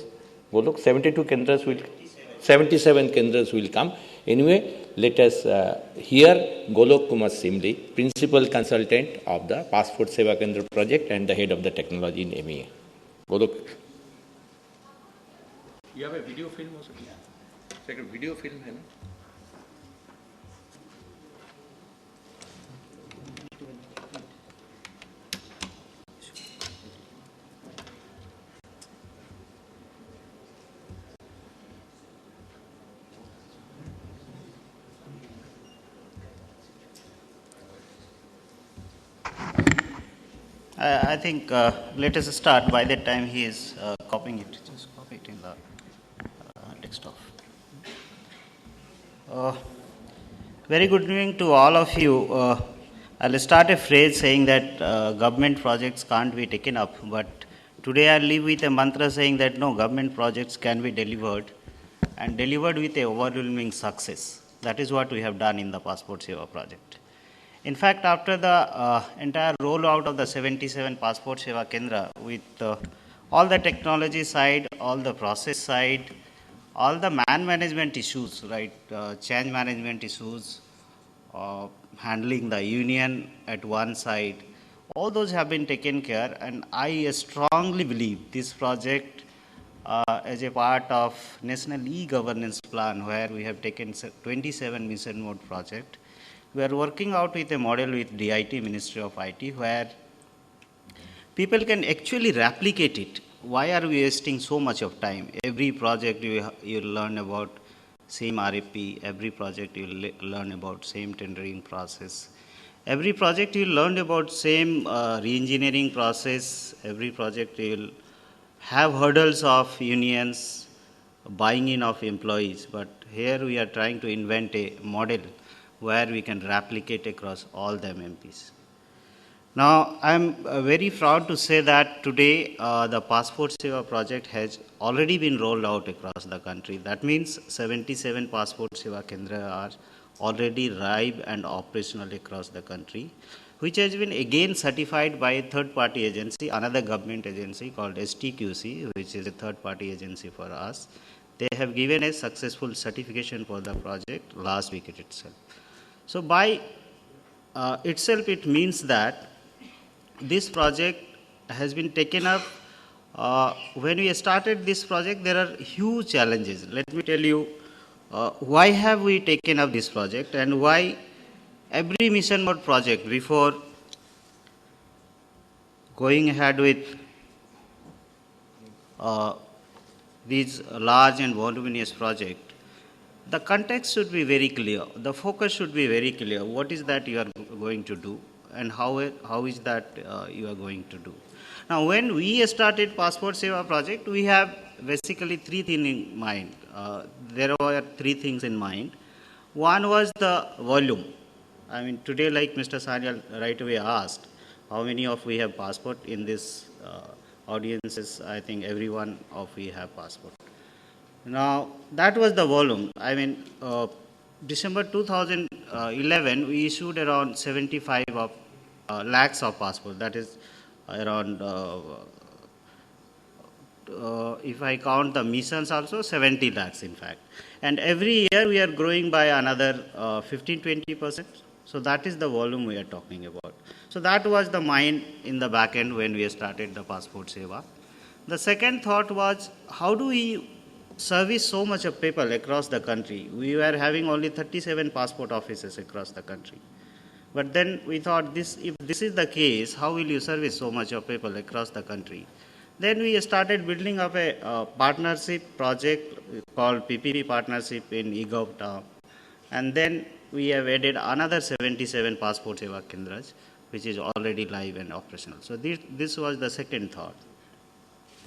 Golok, 72 Kendras will, 77 Kendras will come. Anyway, let us hear Golok Kumar Simli, principal consultant of the Passport Seva Kendra project and the head of the technology in MEA. Golok. You have a video film also? Second video film, hai na?
I think let us start. By that time he is copying it. Just copy it in the desktop. Very good evening to all of you. I'll start a phrase saying that government projects can't be taken up, but today I'll leave with a mantra saying that no, government projects can be delivered and delivered with a overwhelming success. That is what we have done in the Passport Seva project. In fact, after the entire rollout of the 77 Passport Seva Kendra with all the technology side, all the process side, all the man management issues, right, change management issues, handling the union at one side, all those have been taken care, and I strongly believe this project as a part of National E-Governance Plan, where we have taken 27 mission mode project. We are working out with a model with DIT, Ministry of IT, where people can actually replicate it. Why are we wasting so much of time? Every project you learn about same RFP, every project you learn about same tendering process. Every project you learn about same re-engineering process. Every project you will have hurdles of unions, buying in of employees. But here we are trying to invent a model where we can replicate across all the MMPs. Now, I'm very proud to say that today the Passport Seva project has already been rolled out across the country. That means 77 Passport Seva Kendra are already live and operational across the country, which has been again certified by a third-party agency, another government agency called STQC, which is a third-party agency for us. They have given a successful certification for the project last week itself. So by itself, it means that this project has been taken up. When we started this project, there are huge challenges. Let me tell you why have we taken up this project and why every mission mode project before
going ahead with these large and voluminous projects, the context should be very clear. The focus should be very clear. What is that you are going to do, and how is that you are going to do? Now, when we started Passport Seva project, we have basically three things in mind. There were three things in mind. One was the volume. I mean, today, like Mr. Sanyal right away asked, how many of we have passport in this audiences? I think everyone of we have passport. Now, that was the volume. I mean, December 2011, we issued around 75 lakhs of passport. That is around, if I count the missions also, 70 lakhs in fact. And every year we are growing by another 15-20%. So that is the volume we are talking about. So that was the mind in the back end when we started the Passport Seva. The second thought was, how do we service so much of people across the country? We were having only 37 passport offices across the country. But then we thought, if this is the case, how will you service so much of people across the country? Then we started building up a partnership project called PPP partnership in eGov town. And then we have added another 77 Passport Seva Kendras, which is already live and operational. So this was the second thought.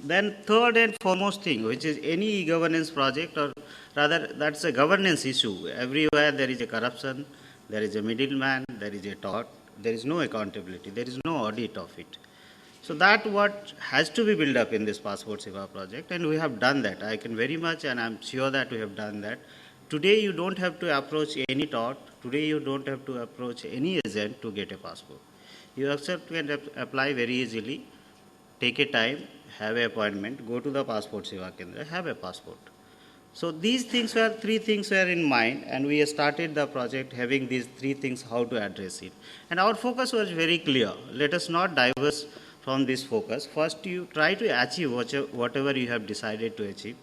Then third and foremost thing, which is any e-governance project, or rather that's a governance issue. Everywhere there is a corruption, there is a middleman, there is a tort, there is no accountability, there is no audit of it. So that what has to be built up in this Passport Seva project, and we have done that. I can very much, and I'm sure that we have done that. Today you don't have to approach any tort, today you don't have to approach any agent to get a passport. You can apply very easily, take a time, have an appointment, go to the Passport Seva Kendra, have a passport. So these things were, three things were in mind, and we started the project having these three things, how to address it. And our focus was very clear. Let us not diverse from this focus. First, you try to achieve whatever you have decided to achieve,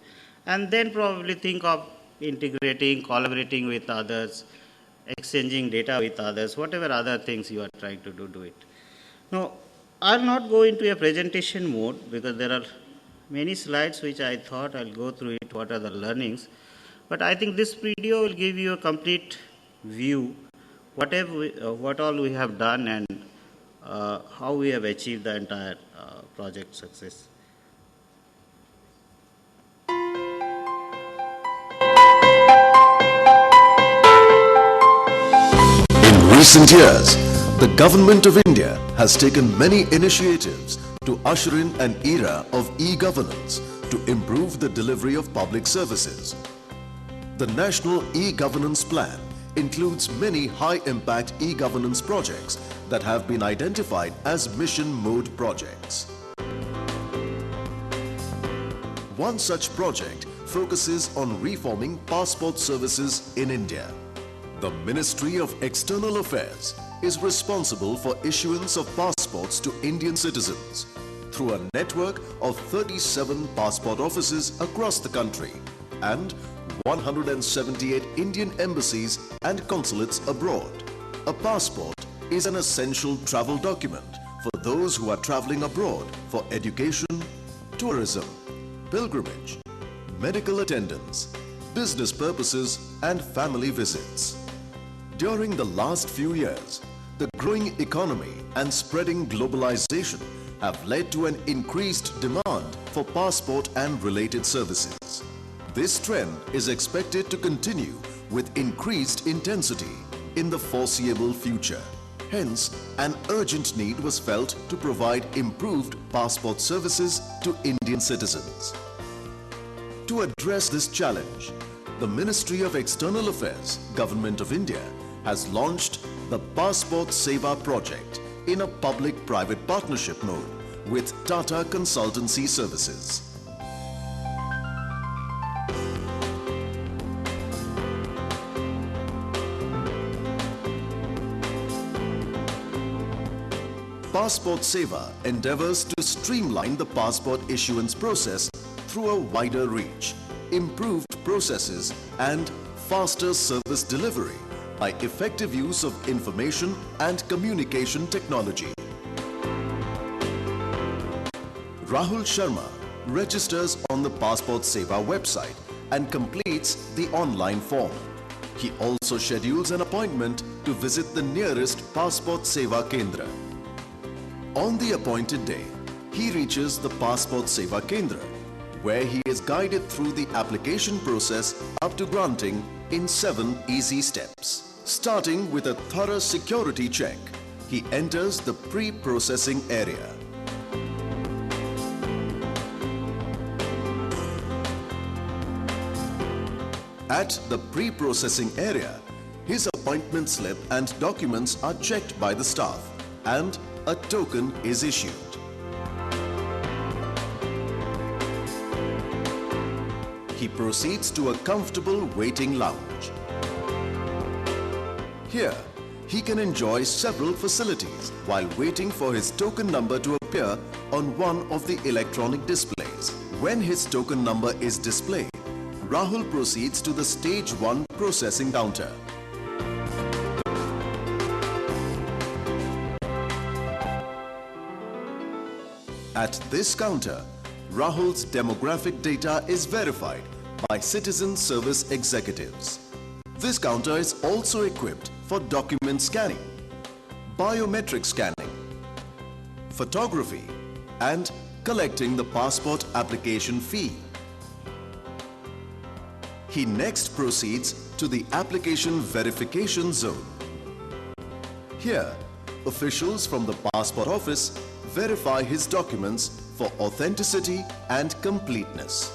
and then probably think of integrating, collaborating with others, exchanging data with others, whatever other things you are trying to do it. Now, I'll not go into a presentation mode because there are many slides which I thought I'll go through it, what are the learnings. But I think this video will give you a complete view, what all we have done and how we have achieved the entire project success.
In recent years, the Government of India has taken many initiatives to usher in an era of e-governance to improve the delivery of public services. The National E-Governance Plan includes many high-impact e-governance projects that have been identified as mission mode projects. One such project focuses on reforming passport services in India. The Ministry of External Affairs is responsible for issuance of passports to Indian citizens through a network of 37 passport offices across the country and 178 Indian embassies and consulates abroad. A passport is an essential travel document for those who are traveling abroad for education, tourism, pilgrimage, medical attendance, business purposes and family visits. During the last few years, the growing economy and spreading globalization have led to an increased demand for passport and related services. This trend is expected to continue with increased intensity in the foreseeable future. Hence, an urgent need was felt to provide improved passport services to Indian citizens. To address this challenge, the Ministry of External Affairs, Government of India, has launched the Passport Seva project in a public-private partnership mode with Tata Consultancy Services. Passport Seva endeavors to streamline the passport issuance process through a wider reach, improved processes and faster service delivery by effective use of information and communication technology. Rahul Sharma registers on the Passport Seva website and completes the online form. He also schedules an appointment to visit the nearest Passport Seva Kendra. On the appointed day, he reaches the Passport Seva Kendra, where he is guided through the application process up to granting in 7 easy steps. Starting with a thorough security check, he enters the pre-processing area. At the pre-processing area, his appointment slip and documents are checked by the staff and a token is issued. He proceeds to a comfortable waiting lounge. Here, he can enjoy several facilities while waiting for his token number to appear on one of the electronic displays. When his token number is displayed, Rahul proceeds to the Stage 1 processing counter. At this counter, Rahul's demographic data is verified by citizen service executives. This counter is also equipped for document scanning, biometric scanning, photography, and collecting the passport application fee. He next proceeds to the application verification zone. Here, officials from the passport office verify his documents for authenticity and completeness.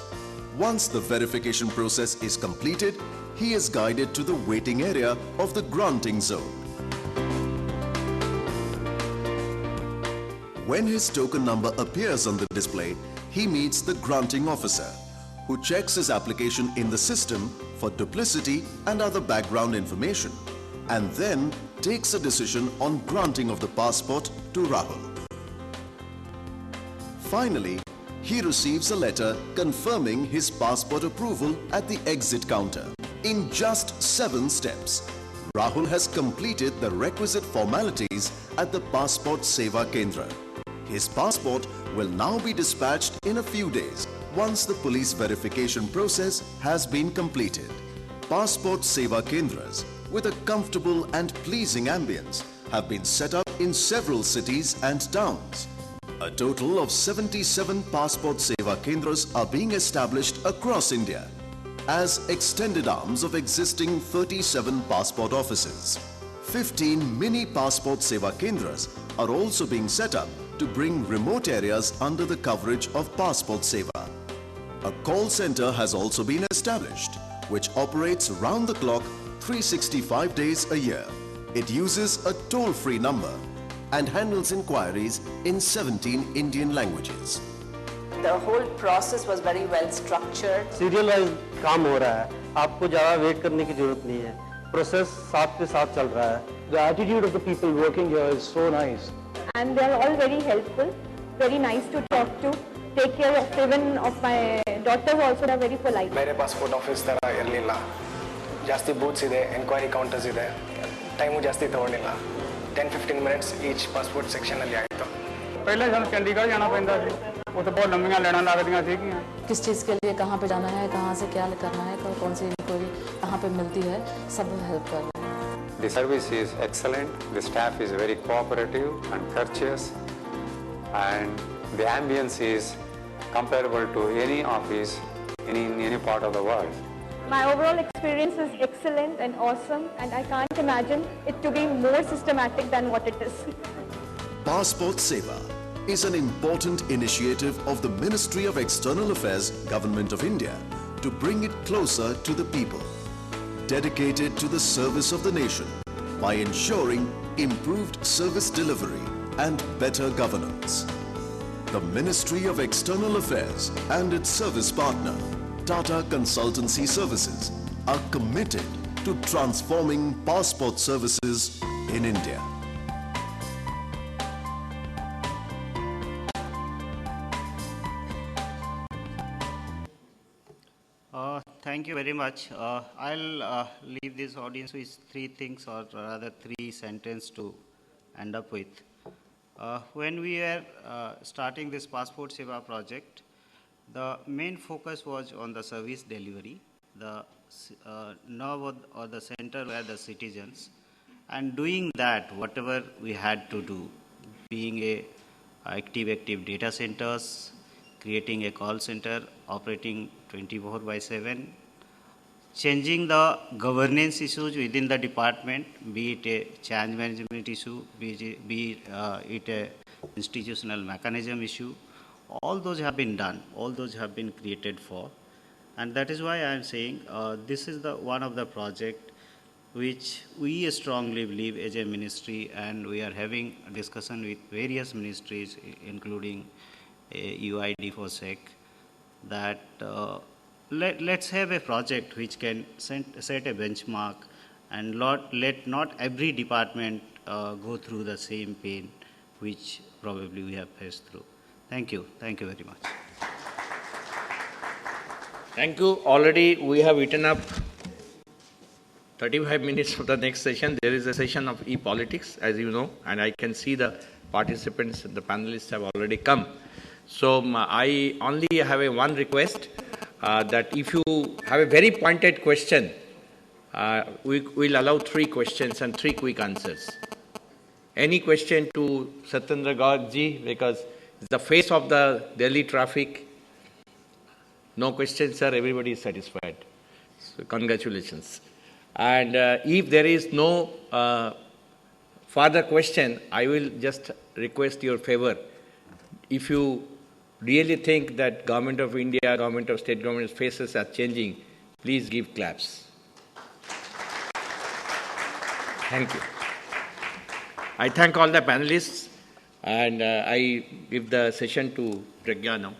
Once the verification process is completed, he is guided to the waiting area of the granting zone. When his token number appears on the display, he meets the granting officer, who checks his application in the system for duplicity and other background information, and then takes a decision on granting of the passport to Rahul. Finally, he receives a letter confirming his passport approval at the exit counter. In just 7 steps, Rahul has completed the requisite formalities at the Passport Seva Kendra. His passport will now be dispatched in a few days once the police verification process has been completed. Passport Seva Kendras with a comfortable and pleasing ambience have been set up in several cities and towns. A total of 77 Passport Seva Kendras are being established across India as extended arms of existing 37 passport offices. 15 mini Passport Seva Kendras are also being set up to bring remote areas under the coverage of Passport Seva. A call center has also been established, which operates round the clock 365 days a year. It uses a toll-free number and handles inquiries in 17 Indian languages.
The whole process was very well structured.
Serial wise काम हो रहा है, आपको ज़्यादा wait करने की ज़रूरत नहीं है. Process साथ पे साथ चल रहा है. The attitude of the people working here is so nice.
And they are all very helpful, very nice to talk to. Take care of even of my daughters also. They are very polite.
ಬೇರೆ passport office ಥರ ಇರಲಿಲ್ಲ. ಜಾಸ್ತಿ booths ಇದೆ, enquiry counters ಇದೆ. Time ಜಾಸ್ತಿ ತಗೊಂಡಿಲ್ಲ. 10-15 minutes each passport section ಅಲ್ಲಿ ಆಯಿತು.
पहले हम चंडीगढ़ जाना पैंदा सी, वो तो बहुत लंबियां लाइनां लगदियां सीगियां.
किस चीज़ के लिए कहाँ पे जाना है, कहाँ से क्या करना है, कौन सी इंक्वायरी कहाँ पे मिलती है, सब हेल्प कर रहे हैं.
The service is excellent. The staff is very cooperative and courteous, and the ambience is comparable to any office in any part of the world.
My overall experience is excellent and awesome, and I can't imagine it to be more systematic than what it is.
Passport Seva is an important initiative of the Ministry of External Affairs, Government of India, to bring it closer to the people, dedicated to the service of the nation by ensuring improved service delivery and better governance. The Ministry of External Affairs and its service partner, Tata Consultancy Services, are committed to transforming passport services in India.
Thank you very much. I'll leave this audience with 3 things, or rather 3 sentences to end up with. When we were starting this Passport Seva project, the main focus was on the service delivery. The nerve or the center were the citizens. And doing that, whatever we had to do, being a active data centers, creating a call center, operating 24/7, changing the governance issues within the department, be it a change management issue, be it a institutional mechanism issue, all those have been done, all those have been created for. And that is why I am saying this is the one of the project which we strongly believe as a ministry, and we are having a discussion with various ministries, including UID for SEC, that let's have a project which can set a benchmark and let not every department go through the same pain which probably we have faced through. Thank you. Thank you very much.
Thank you. Already we have eaten up 35 minutes of the next session. There is a session of e-politics, as you know, and I can see the participants, the panelists have already come. So I only have one request, that if you have a very pointed question, we'll allow 3 questions and 3 quick answers. Any question to Satyendra Garg ji, because it's the face of the Delhi traffic. No questions, sir. Everybody is satisfied. So congratulations. And if there is no further question, I will just request your favor. If you really think that Government of India, Government of State Government's faces are changing, please give claps. Thank you. I thank all the panelists, and I give the session to Pragya now.